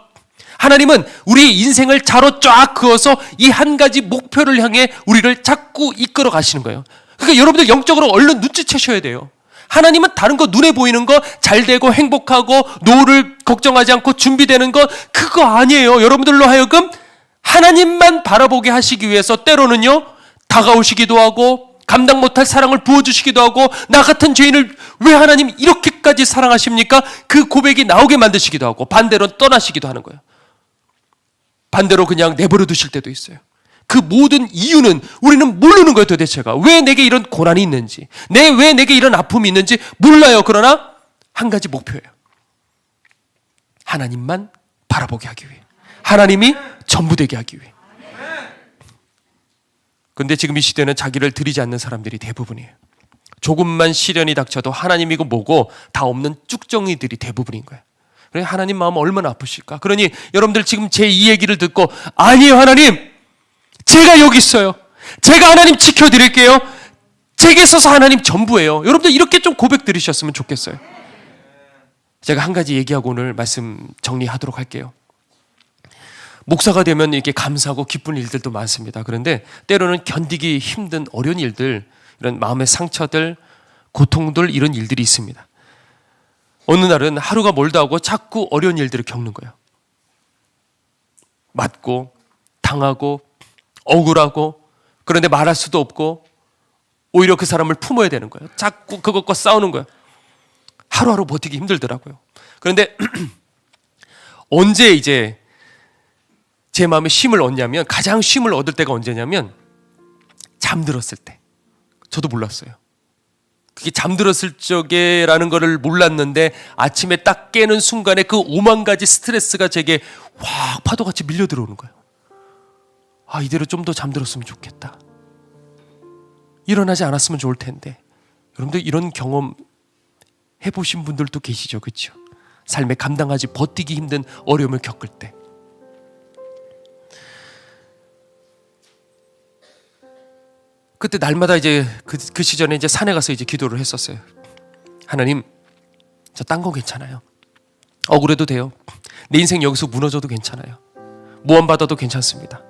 하나님은 우리의 인생을 자로 쫙 그어서 이 한 가지 목표를 향해 우리를 자꾸 이끌어 가시는 거예요. 그러니까 여러분들 영적으로 얼른 눈치채셔야 돼요. 하나님은 다른 거, 눈에 보이는 거, 잘 되고 행복하고 노후를 걱정하지 않고 준비되는 거, 그거 아니에요. 여러분들로 하여금 하나님만 바라보게 하시기 위해서 때로는요, 다가오시기도 하고 감당 못할 사랑을 부어주시기도 하고, 나 같은 죄인을 왜 하나님 이렇게까지 사랑하십니까? 그 고백이 나오게 만드시기도 하고, 반대로 떠나시기도 하는 거예요. 반대로 그냥 내버려 두실 때도 있어요. 그 모든 이유는 우리는 모르는 거예요. 도대체가 왜 내게 이런 고난이 있는지, 왜 내게 이런 아픔이 있는지 몰라요. 그러나 한 가지 목표예요. 하나님만 바라보게 하기 위해, 하나님이 전부 되게 하기 위해. 그런데 지금 이 시대는 자기를 드리지 않는 사람들이 대부분이에요. 조금만 시련이 닥쳐도 하나님이고 뭐고 다 없는 쭉정이들이 대부분인 거예요. 그러니 하나님 마음 얼마나 아프실까. 그러니 여러분들 지금 제 이 얘기를 듣고, 아니에요 하나님, 제가 여기 있어요. 제가 하나님 지켜드릴게요. 제게 있어서 하나님 전부예요. 여러분들 이렇게 좀 고백 들으셨으면 좋겠어요. 제가 한 가지 얘기하고 오늘 말씀 정리하도록 할게요. 목사가 되면 이렇게 감사하고 기쁜 일들도 많습니다. 그런데 때로는 견디기 힘든 어려운 일들, 이런 마음의 상처들, 고통들, 이런 일들이 있습니다. 어느 날은 하루가 멀다 하고 자꾸 어려운 일들을 겪는 거예요. 맞고 당하고 억울하고, 그런데 말할 수도 없고 오히려 그 사람을 품어야 되는 거예요. 자꾸 그것과 싸우는 거예요. 하루하루 버티기 힘들더라고요. 그런데 언제 이제 제 마음에 쉼을 얻냐면, 가장 쉼을 얻을 때가 언제냐면 잠들었을 때. 저도 몰랐어요. 그게 잠들었을 적에라는 거를 몰랐는데, 아침에 딱 깨는 순간에 그 5만 가지 스트레스가 제게 확 파도같이 밀려 들어오는 거예요. 아, 이대로 좀 더 잠들었으면 좋겠다. 일어나지 않았으면 좋을 텐데. 여러분들 이런 경험 해보신 분들도 계시죠, 그렇죠? 삶에 감당하지 버티기 힘든 어려움을 겪을 때. 그때 날마다 이제 그 시절에 이제 산에 가서 이제 기도를 했었어요. 하나님, 저 딴 건 괜찮아요. 억울해도 돼요. 내 인생 여기서 무너져도 괜찮아요. 모함받아도 괜찮습니다.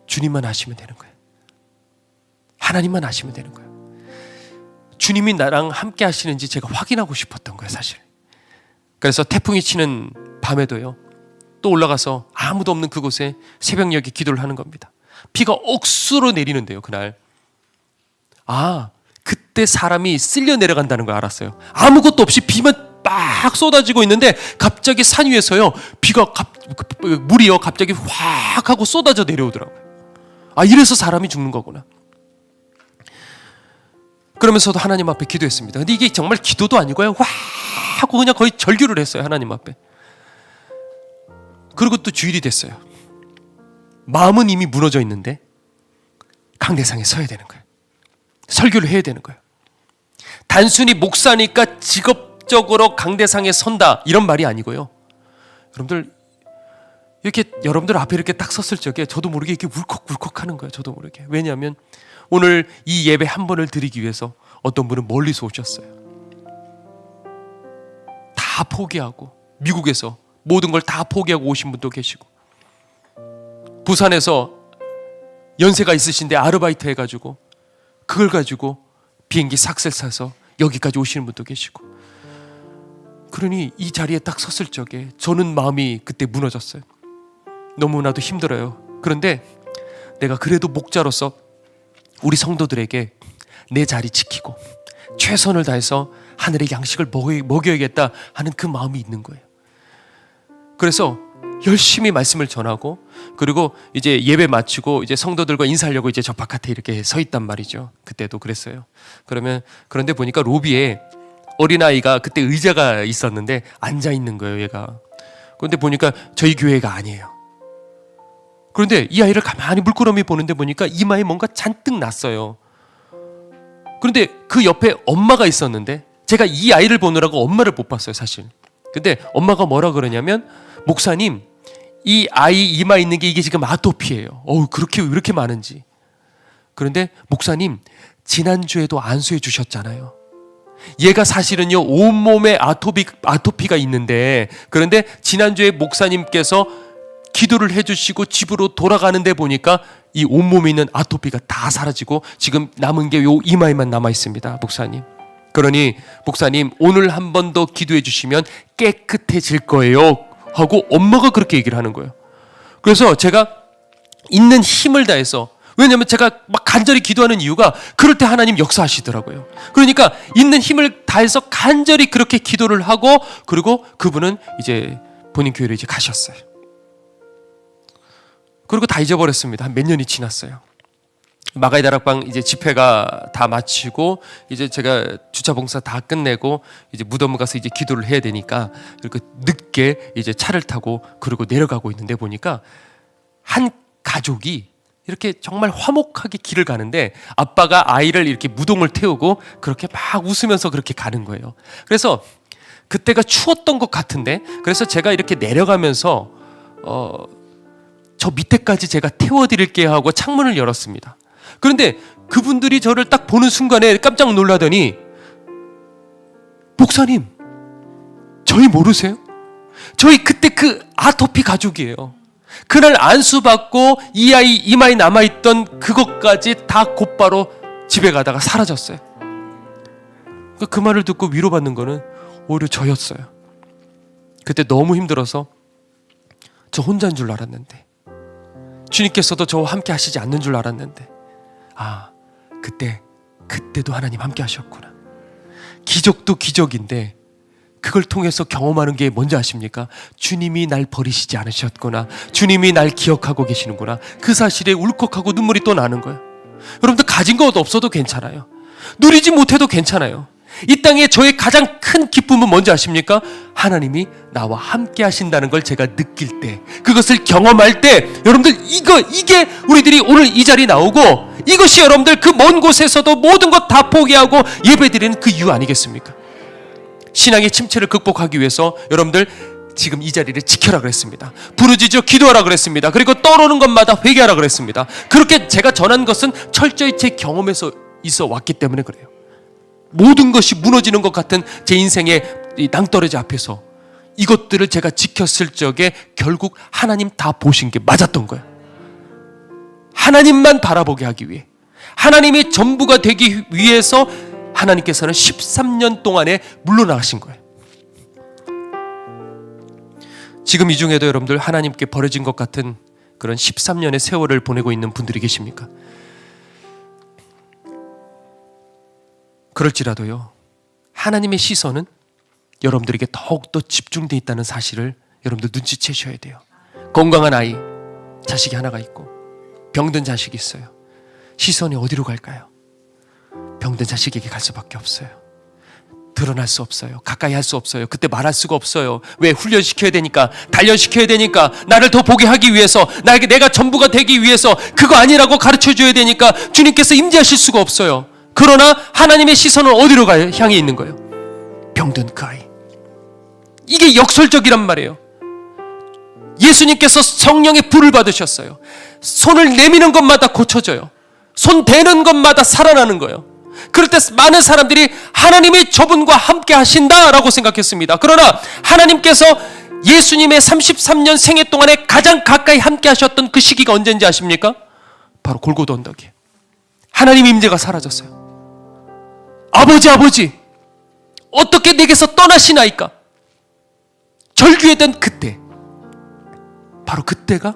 주님만 아시면 되는 거예요. 하나님만 아시면 되는 거예요. 주님이 나랑 함께 하시는지 제가 확인하고 싶었던 거예요, 사실. 그래서 태풍이 치는 밤에도요, 또 올라가서 아무도 없는 그곳에 새벽녘에 기도를 하는 겁니다. 비가 억수로 내리는데요, 그날. 아, 그때 사람이 쓸려 내려간다는 걸 알았어요. 아무것도 없이 비만 막 쏟아지고 있는데 갑자기 산 위에서요, 물이요 갑자기 확 하고 쏟아져 내려오더라고요. 아, 이래서 사람이 죽는 거구나. 그러면서도 하나님 앞에 기도했습니다. 근데 이게 정말 기도도 아니고요, 와 하고 그냥 거의 절규를 했어요, 하나님 앞에. 그리고 또 주일이 됐어요. 마음은 이미 무너져 있는데 강대상에 서야 되는 거예요. 설교를 해야 되는 거예요. 단순히 목사니까 직업적으로 강대상에 선다, 이런 말이 아니고요. 여러분들 이렇게 여러분들 앞에 이렇게 딱 섰을 적에 저도 모르게 이렇게 울컥울컥 하는 거예요. 저도 모르게. 왜냐하면 오늘 이 예배 한 번을 드리기 위해서 어떤 분은 멀리서 오셨어요. 다 포기하고, 미국에서 모든 걸 다 포기하고 오신 분도 계시고, 부산에서 연세가 있으신데 아르바이트 해가지고 그걸 가지고 비행기 삭슬 사서 여기까지 오시는 분도 계시고. 그러니 이 자리에 딱 섰을 적에 저는 마음이 그때 무너졌어요. 너무나도 힘들어요. 그런데 내가 그래도 목자로서 우리 성도들에게 내 자리 지키고 최선을 다해서 하늘의 양식을 먹여야겠다 하는 그 마음이 있는 거예요. 그래서 열심히 말씀을 전하고, 그리고 이제 예배 마치고 이제 성도들과 인사하려고 이제 저 바깥에 이렇게 서 있단 말이죠. 그때도 그랬어요. 그런데 보니까 로비에 어린아이가, 그때 의자가 있었는데 앉아 있는 거예요, 얘가. 그런데 보니까 저희 교회가 아니에요. 그런데 이 아이를 가만히 물끄러미 보는데 보니까 이마에 뭔가 잔뜩 났어요. 그런데 그 옆에 엄마가 있었는데 제가 이 아이를 보느라고 엄마를 못 봤어요, 사실. 근데 엄마가 뭐라 그러냐면, 목사님, 이 아이 이마 있는 게 이게 지금 아토피예요. 왜 이렇게 많은지. 그런데 목사님, 지난주에도 안수해 주셨잖아요. 얘가 사실은요, 온몸에 아토피가 있는데, 그런데 지난주에 목사님께서 기도를 해주시고 집으로 돌아가는데 보니까 이 온몸에 있는 아토피가 다 사라지고 지금 남은 게 요 이마에만 남아 있습니다, 목사님. 그러니 목사님, 오늘 한 번 더 기도해 주시면 깨끗해질 거예요 하고 엄마가 그렇게 얘기를 하는 거예요. 그래서 제가 있는 힘을 다해서, 왜냐하면 제가 막 간절히 기도하는 이유가 그럴 때 하나님 역사하시더라고요. 그러니까 있는 힘을 다해서 간절히 그렇게 기도를 하고, 그리고 그분은 이제 본인 교회로 이제 가셨어요. 그리고 다 잊어버렸습니다. 한 몇 년이 지났어요. 마가의 다락방 이제 집회가 다 마치고 이제 제가 주차 봉사 다 끝내고 이제 무덤 가서 이제 기도를 해야 되니까, 이렇게 늦게 이제 차를 타고 그리고 내려가고 있는데 보니까 한 가족이 이렇게 정말 화목하게 길을 가는데 아빠가 아이를 이렇게 무덤을 태우고 그렇게 막 웃으면서 그렇게 가는 거예요. 그래서 그때가 추웠던 것 같은데, 그래서 제가 이렇게 내려가면서 저 밑에까지 제가 태워드릴게요 하고 창문을 열었습니다. 그런데 그분들이 저를 딱 보는 순간에 깜짝 놀라더니, 목사님, 저희 모르세요? 저희 그때 그 아토피 가족이에요. 그날 안수받고 이 아이 이마에 남아있던 그것까지 다 곧바로 집에 가다가 사라졌어요. 그 말을 듣고 위로받는 거는 오히려 저였어요. 그때 너무 힘들어서 저 혼자인 줄 알았는데, 주님께서도 저와 함께 하시지 않는 줄 알았는데, 그때도 하나님 함께 하셨구나. 기적도 기적인데 그걸 통해서 경험하는 게 뭔지 아십니까? 주님이 날 버리시지 않으셨구나. 주님이 날 기억하고 계시는구나. 그 사실에 울컥하고 눈물이 또 나는 거예요. 여러분들 가진 것 없어도 괜찮아요. 누리지 못해도 괜찮아요. 이 땅에 저의 가장 큰 기쁨은 뭔지 아십니까? 하나님이 나와 함께 하신다는 걸 제가 느낄 때, 그것을 경험할 때, 여러분들 이게 우리들이 오늘 이 자리에 나오고, 이것이 여러분들 그 먼 곳에서도 모든 것 다 포기하고 예배드리는 그 이유 아니겠습니까? 신앙의 침체를 극복하기 위해서 여러분들 지금 이 자리를 지켜라 그랬습니다. 부르짖어 기도하라 그랬습니다. 그리고 떠오르는 것마다 회개하라 그랬습니다. 그렇게 제가 전한 것은 철저히 제 경험에서 있어 왔기 때문에 그래요. 모든 것이 무너지는 것 같은 제 인생의 이 낭떠러지 앞에서 이것들을 제가 지켰을 적에 결국 하나님 다 보신 게 맞았던 거예요. 하나님만 바라보게 하기 위해, 하나님이 전부가 되기 위해서 하나님께서는 13년 동안에 물러나신 거예요. 지금 이 중에도 여러분들 하나님께 버려진 것 같은 그런 13년의 세월을 보내고 있는 분들이 계십니까? 그럴지라도요, 하나님의 시선은 여러분들에게 더욱더 집중되어 있다는 사실을 여러분들 눈치채셔야 돼요. 건강한 아이, 자식이 하나가 있고 병든 자식이 있어요. 시선이 어디로 갈까요? 병든 자식에게 갈 수밖에 없어요. 드러날 수 없어요. 가까이 할 수 없어요. 그때 말할 수가 없어요. 왜? 훈련시켜야 되니까, 단련시켜야 되니까, 나를 더 보게 하기 위해서, 나에게 내가 전부가 되기 위해서 그거 아니라고 가르쳐줘야 되니까 주님께서 임재하실 수가 없어요. 그러나 하나님의 시선은 어디로 가요? 향해 있는 거예요. 병든 그 아이. 이게 역설적이란 말이에요. 예수님께서 성령의 불을 받으셨어요. 손을 내미는 것마다 고쳐져요. 손 대는 것마다 살아나는 거예요. 그럴 때 많은 사람들이 하나님이 저분과 함께 하신다라고 생각했습니다. 그러나 하나님께서 예수님의 33년 생애 동안에 가장 가까이 함께 하셨던 그 시기가 언제인지 아십니까? 바로 골고다 언덕이에요. 하나님 임재가 사라졌어요. 아버지 어떻게 내게서 떠나시나이까? 절규했던 그때, 바로 그때가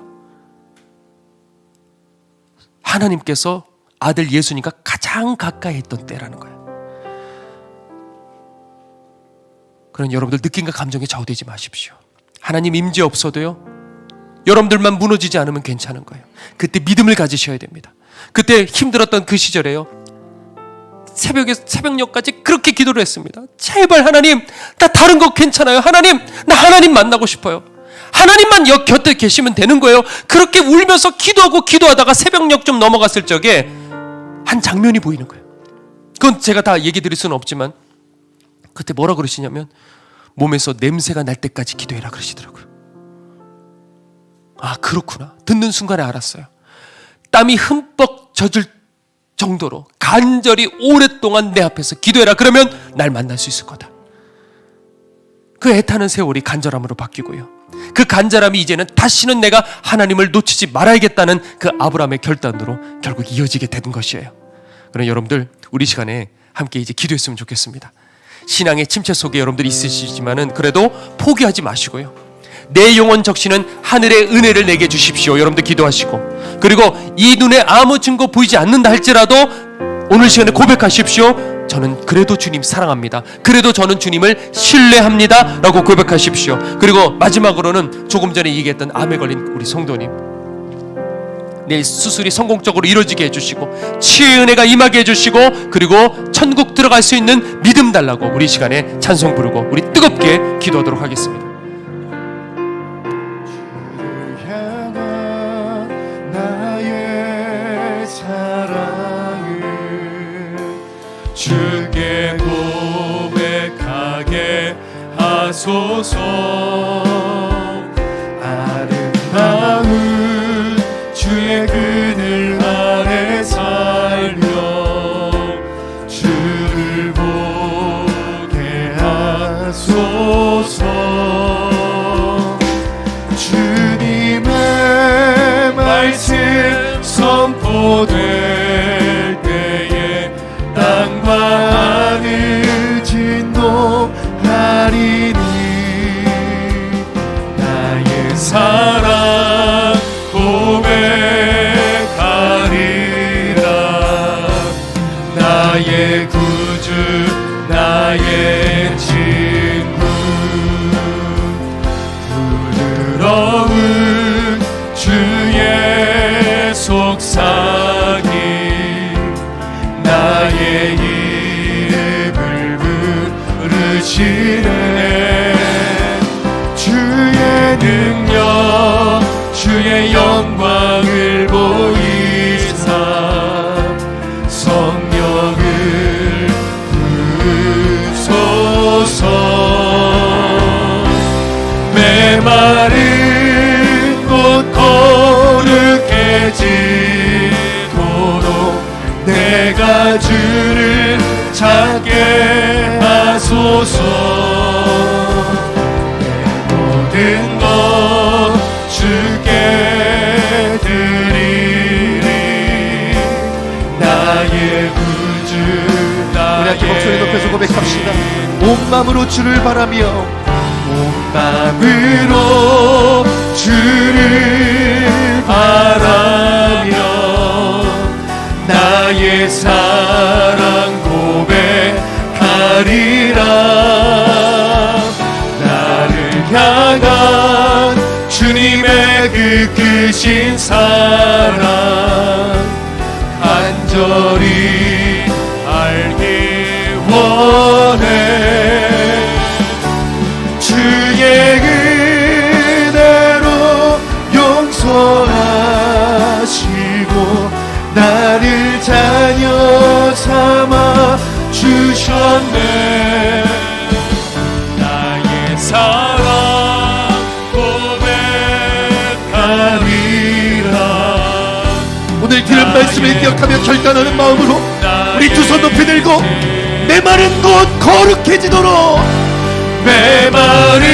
하나님께서 아들 예수님과 가장 가까이 했던 때라는 거예요. 그런 여러분들 느낌과 감정에 좌우되지 마십시오. 하나님 임재 없어도요, 여러분들만 무너지지 않으면 괜찮은 거예요. 그때 믿음을 가지셔야 됩니다. 그때 힘들었던 그 시절에요, 새벽녘까지 그렇게 기도를 했습니다. 제발 하나님, 나 다른 거 괜찮아요. 하나님, 나 하나님 만나고 싶어요. 하나님만 곁에 계시면 되는 거예요. 그렇게 울면서 기도하다가 새벽녘 좀 넘어갔을 적에 한 장면이 보이는 거예요. 그건 제가 다 얘기 드릴 수는 없지만, 그때 뭐라 그러시냐면, 몸에서 냄새가 날 때까지 기도해라 그러시더라고요. 아, 그렇구나. 듣는 순간에 알았어요. 땀이 흠뻑 젖을 정도로 간절히 오랫동안 내 앞에서 기도해라. 그러면 날 만날 수 있을 거다. 그 애타는 세월이 간절함으로 바뀌고요, 그 간절함이 이제는 다시는 내가 하나님을 놓치지 말아야겠다는 그 아브라함의 결단으로 결국 이어지게 된 것이에요. 그럼 여러분들, 우리 시간에 함께 이제 기도했으면 좋겠습니다. 신앙의 침체 속에 여러분들이 있으시지만은 그래도 포기하지 마시고요, 내 영혼 적시는 하늘의 은혜를 내게 주십시오. 여러분들 기도하시고, 그리고 이 눈에 아무 증거 보이지 않는다 할지라도 오늘 시간에 고백하십시오. 저는 그래도 주님 사랑합니다. 그래도 저는 주님을 신뢰합니다. 라고 고백하십시오. 그리고 마지막으로는 조금 전에 얘기했던 암에 걸린 우리 성도님, 내일 수술이 성공적으로 이루어지게 해주시고 치유의 은혜가 임하게 해주시고, 그리고 천국 들어갈 수 있는 믿음 달라고 우리 시간에 찬송 부르고 우리 뜨겁게 기도하도록 하겠습니다. 주께 고백하게 하소서. 아름다운 주의 그늘 아래 살며 주를 보게 하소서. 주님의 말씀 선포될 때에 땅과 하늘 진동하리니 나의 사랑 고백하리라. 나의 구주 나의 친구 부드러운 주의 속삭임 나의 이름을 부르시네. 주의 능력 주의 영광을 보이사 성령을 부으소서. 메마른 곳 거룩해지도록 내가 주를 찾게 하소서. 내 모든 것 주께 드리리. 나의 구주 우리 함께 목소리 높여서 고백합시다. 온 마음으로 주를 바라며 온 마음으로 주를 바라며 나의 사랑 고백하리라. 나를 향한 주님의 그 크신 사랑 간절히 알기 원해. 주의 은혜로 용서하시고 나를 자녀 삼아 주셨네. 나의 사랑 고백하리라. 오늘 들은 말씀을 기억하며 결단하는 마음으로 우리 두 손 높이 들고 메마른 곳 거룩해지도록 메마른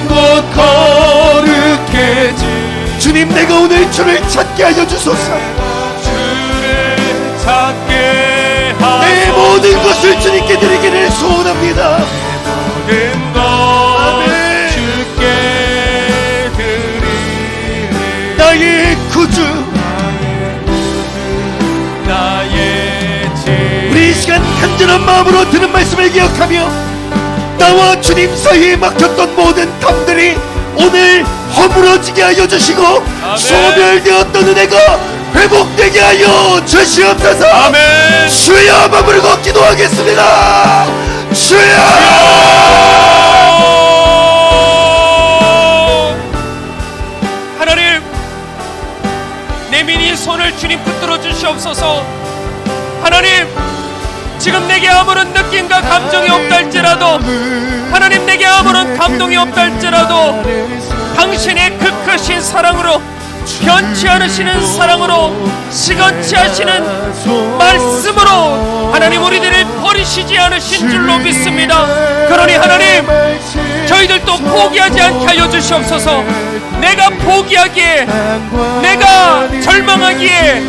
곳 거룩해지 주님 내가 오늘 주를 찾게 하여 주소서. 주를 찾게 내 하소서. 모든 것을 주님께 드리기를 소원합니다. 모든 것 아멘. 주께 드리리. 나의 구주, 나의 지 우리 이 시간 간절한 마음으로 드는 말씀을 기억하며 나와 주님 사이에 막혔던 모든 담들이 오늘 허물어지게 하여 주시고 소멸되었던 은혜가 회복되게 하여 주시옵소서. 아멘. 주여 머무르고 기도하겠습니다. 주여. 하나님, 내 미니 손을 주님 붙들어 주시옵소서. 하나님, 지금 내게 아무런 느낌과 감정이 없다 할지라도, 하나님 내게 아무런 감동이 없다 할지라도 당신의 그 크신 사랑으로, 변치 않으시는 사랑으로, 시건치 하시는 말씀으로 하나님 우리들을 버리시지 않으신 줄로 믿습니다. 그러니 하나님, 저희들도 포기하지 않게 하여 주시옵소서. 내가 포기하기에, 내가 절망하기에,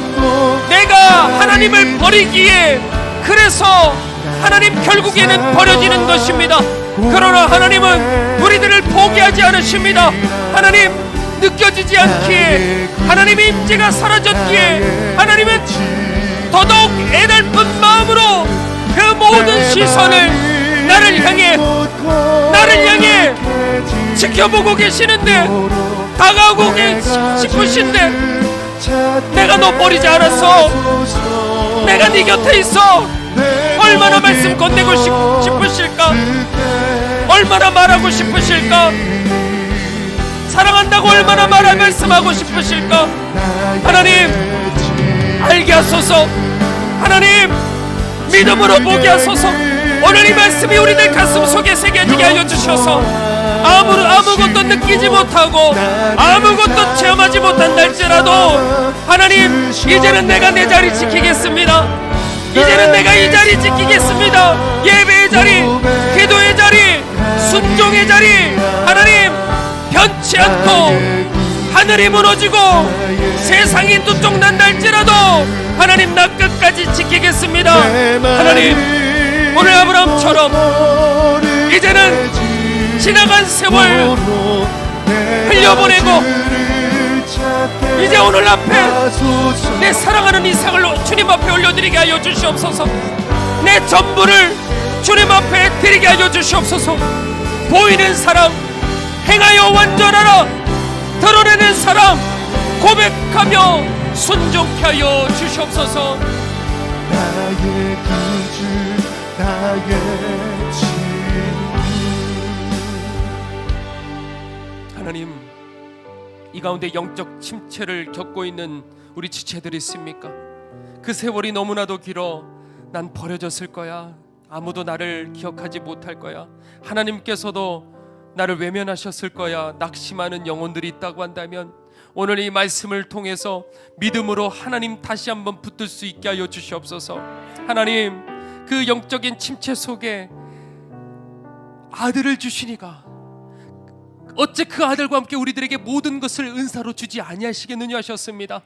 내가 하나님을 버리기에, 그래서 하나님 결국에는 버려지는 것입니다. 그러나 하나님은 우리들을 포기하지 않으십니다. 하나님, 느껴지지 않기에, 하나님의 임재가 사라졌기에 하나님은 더더욱 애달픈 마음으로 그 모든 시선을 나를 향해 지켜보고 계시는데, 다가오고 싶으신데, 내가 너 버리지 않았어. 내가 네 곁에 있어. 얼마나 말씀 건네고 싶으실까? 얼마나 말하고 싶으실까? 사랑한다고 얼마나 말씀하고 싶으실까? 하나님, 알게 하소서. 하나님, 믿음으로 보게 하소서. 오늘 이 말씀이 우리들 가슴 속에 새겨지게 하여 주셔서 아무것도 느끼지 못하고 아무것도 체험하지 못한다 할지라도 하나님, 이제는 내가 내 자리 지키겠습니다. 이제는 내가 이 자리 지키겠습니다. 예배의 자리, 기도의 자리, 순종의 자리, 하나님 변치 않고 하늘이 무너지고 세상이 뚝뚝 난다 할지라도 하나님 나 끝까지 지키겠습니다. 하나님, 오늘 아브라함처럼 이제는 지나간 세월 흘려보내고 이제 오늘 앞에 내 사랑하는 이삭을 주님 앞에 올려드리게 하여 주시옵소서. 내 전부를 주님 앞에 드리게 하여 주시옵소서. 보이는 사랑 행하여 완전하라. 드러내는 사랑 고백하며 순종케 하여 주시옵소서. 나의 구주, 나의 친구. 하나님, 이 가운데 영적 침체를 겪고 있는 우리 지체들이 있습니까? 그 세월이 너무나도 길어. 난 버려졌을 거야. 아무도 나를 기억하지 못할 거야. 하나님께서도 나를 외면하셨을 거야. 낙심하는 영혼들이 있다고 한다면 오늘 이 말씀을 통해서 믿음으로 하나님 다시 한번 붙들 수 있게 하여 주시옵소서. 하나님, 그 영적인 침체 속에 아들을 주시니가 어째 그 아들과 함께 우리들에게 모든 것을 은사로 주지 아니하시겠느냐 하셨습니다.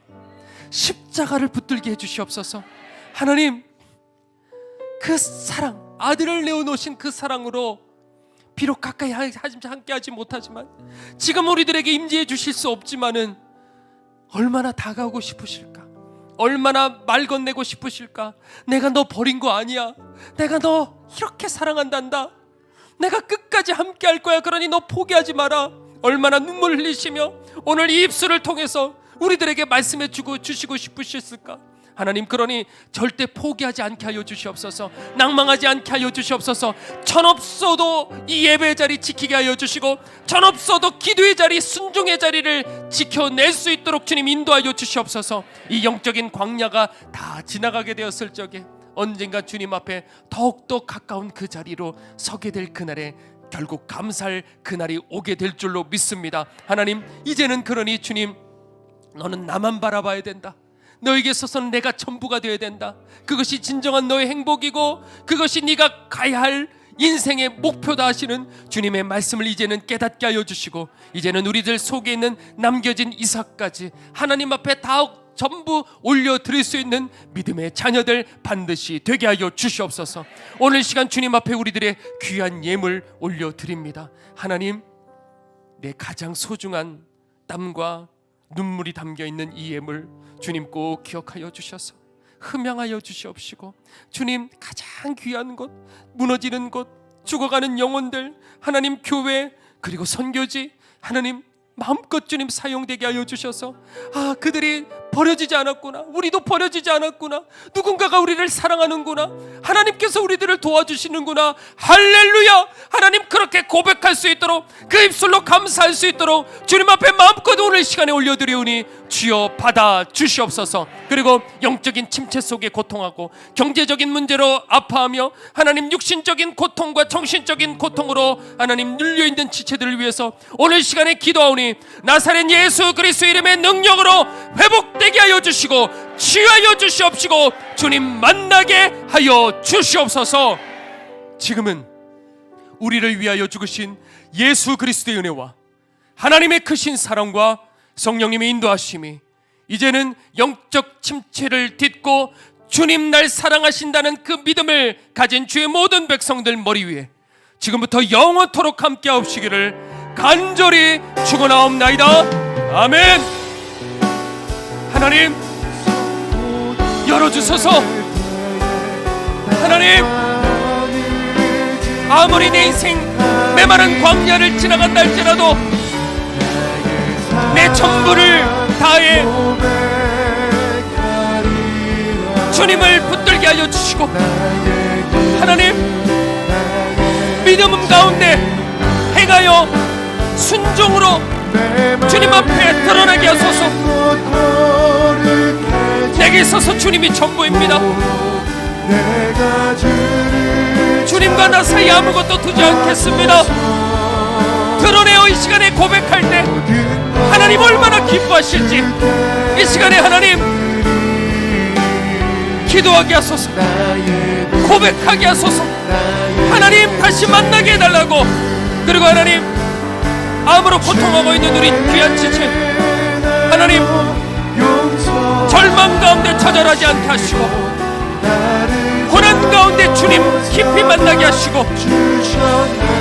십자가를 붙들게 해주시옵소서. 하나님, 그 사랑, 아들을 내어놓으신 그 사랑으로 비록 가까이 함께하지 못하지만 지금 우리들에게 임재해 주실 수 없지만은 얼마나 다가오고 싶으실까? 얼마나 말 건네고 싶으실까? 내가 너 버린 거 아니야. 내가 너 이렇게 사랑한단다. 내가 끝까지 함께 할 거야. 그러니 너 포기하지 마라. 얼마나 눈물 흘리시며 오늘 이 입술을 통해서 우리들에게 말씀해 주시고 싶으셨을까? 하나님, 그러니 절대 포기하지 않게 하여 주시옵소서. 낭망하지 않게 하여 주시옵소서. 천없어도 이 예배의 자리 지키게 하여 주시고 천없어도 기도의 자리, 순종의 자리를 지켜낼 수 있도록 주님 인도하여 주시옵소서. 이 영적인 광야가 다 지나가게 되었을 적에 언젠가 주님 앞에 더욱더 가까운 그 자리로 서게 될 그날에 결국 감사할 그날이 오게 될 줄로 믿습니다. 하나님, 이제는 그러니 주님, 너는 나만 바라봐야 된다. 너에게 있어서는 내가 전부가 되어야 된다. 그것이 진정한 너의 행복이고 그것이 네가 가야 할 인생의 목표다 하시는 주님의 말씀을 이제는 깨닫게 하여 주시고 이제는 우리들 속에 있는 남겨진 이삭까지 하나님 앞에 전부 올려드릴 수 있는 믿음의 자녀들 반드시 되게 하여 주시옵소서. 오늘 시간 주님 앞에 우리들의 귀한 예물 올려드립니다. 하나님, 내 가장 소중한 땀과 눈물이 담겨있는 이 예물 주님 꼭 기억하여 주셔서 흠양하여 주시옵시고, 주님 가장 귀한 것, 무너지는 것, 죽어가는 영혼들, 하나님 교회 그리고 선교지, 하나님 마음껏 주님 사용되게 하여 주셔서, 그들이 버려지지 않았구나, 우리도 버려지지 않았구나, 누군가가 우리를 사랑하는구나, 하나님께서 우리들을 도와주시는구나, 할렐루야. 하나님 그렇게 고백할 수 있도록, 그 입술로 감사할 수 있도록 주님 앞에 마음껏 오늘 시간에 올려드리오니 주여 받아 주시옵소서. 그리고 영적인 침체 속에 고통하고 경제적인 문제로 아파하며 하나님 육신적인 고통과 정신적인 고통으로 하나님 눌려있는 지체들을 위해서 오늘 시간에 기도하오니 나사렛 예수 그리스도 이름의 능력으로 회복되게 하여 주시고 치유하여 주시옵시고 주님 만나게 하여 주시옵소서. 지금은 우리를 위하여 죽으신 예수 그리스도의 은혜와 하나님의 크신 사랑과 성령님의 인도하심이 이제는 영적 침체를 딛고 주님 날 사랑하신다는 그 믿음을 가진 주의 모든 백성들 머리 위에 지금부터 영원토록 함께 하옵시기를 간절히 축원하옵나이다. 아멘. 하나님 열어주소서. 하나님, 아무리 내 인생 메마른 광야를 지나간다 할지라도 내 전부를 다해 주님을 붙들게 하여 주시고, 하나님 믿음 가운데 행하여 순종으로 주님 앞에 드러나게 하소서. 내게 있어서 주님이 전부입니다. 주님과 나 사이 아무것도 두지 않겠습니다. 드러내어 이 시간에 고백할 때 하나님 얼마나 기뻐하실지 이 시간에 하나님 기도하게 하소서, 고백하게 하소서. 하나님 다시 만나게 해달라고. 그리고 하나님 암으로 고통하고 있는 우리 귀한 지체 하나님 절망 가운데 좌절하지 않게 하시고 고난 가운데 주님 깊이 만나게 하시고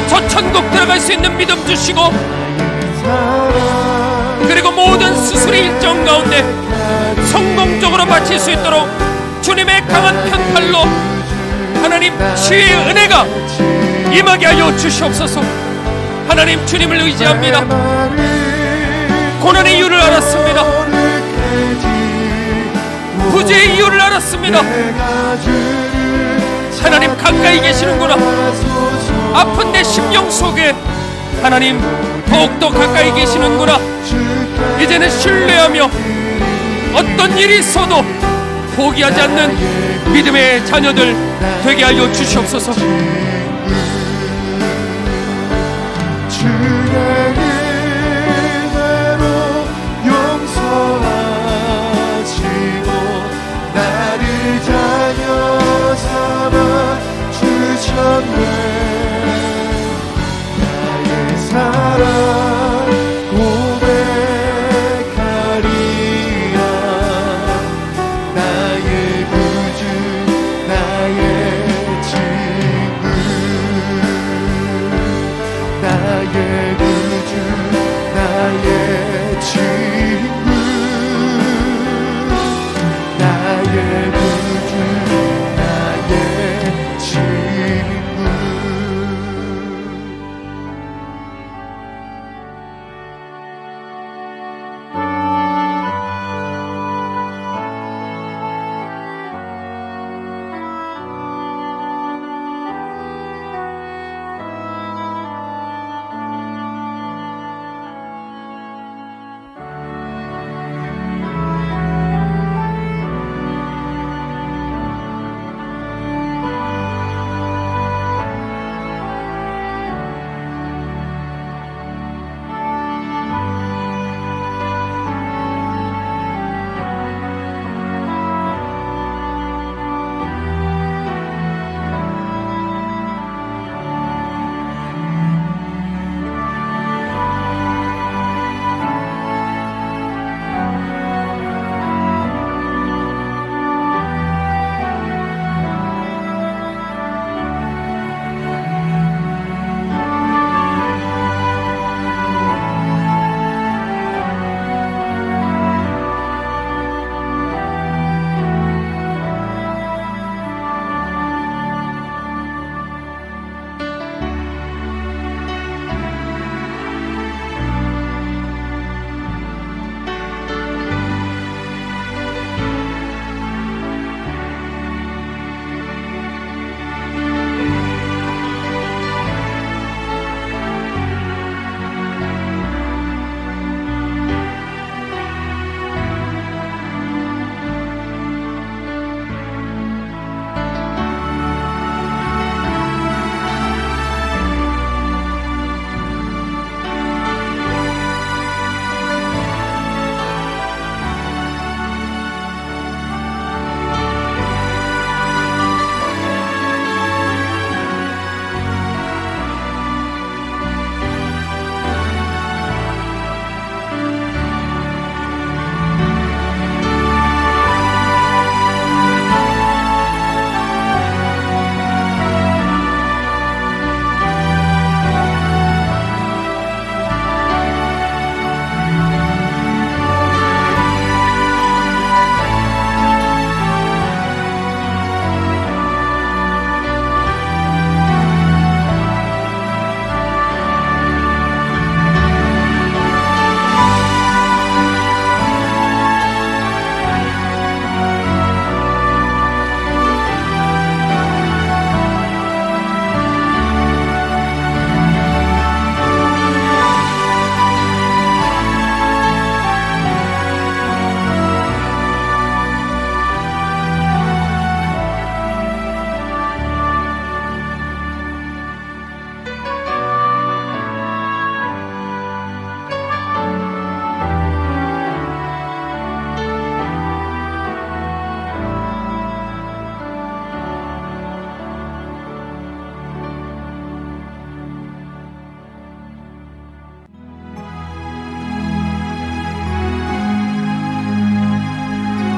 저 천국 들어갈 수 있는 믿음 주시고, 그리고 모든 수술의 일정 가운데 성공적으로 마칠 수 있도록 주님의 강한 편팔로 하나님 치유의 은혜가 임하게 하여 주시옵소서. 하나님 주님을 의지합니다. 고난의 이유를 알았습니다. 부재의 이유를 알았습니다. 하나님 가까이 계시는구나. 아픈 내 심령 속에 하나님 더욱더 가까이 계시는구나. 이제는 신뢰하며 어떤 일이 있어도 포기하지 않는 믿음의 자녀들 되게 하여 주시옵소서.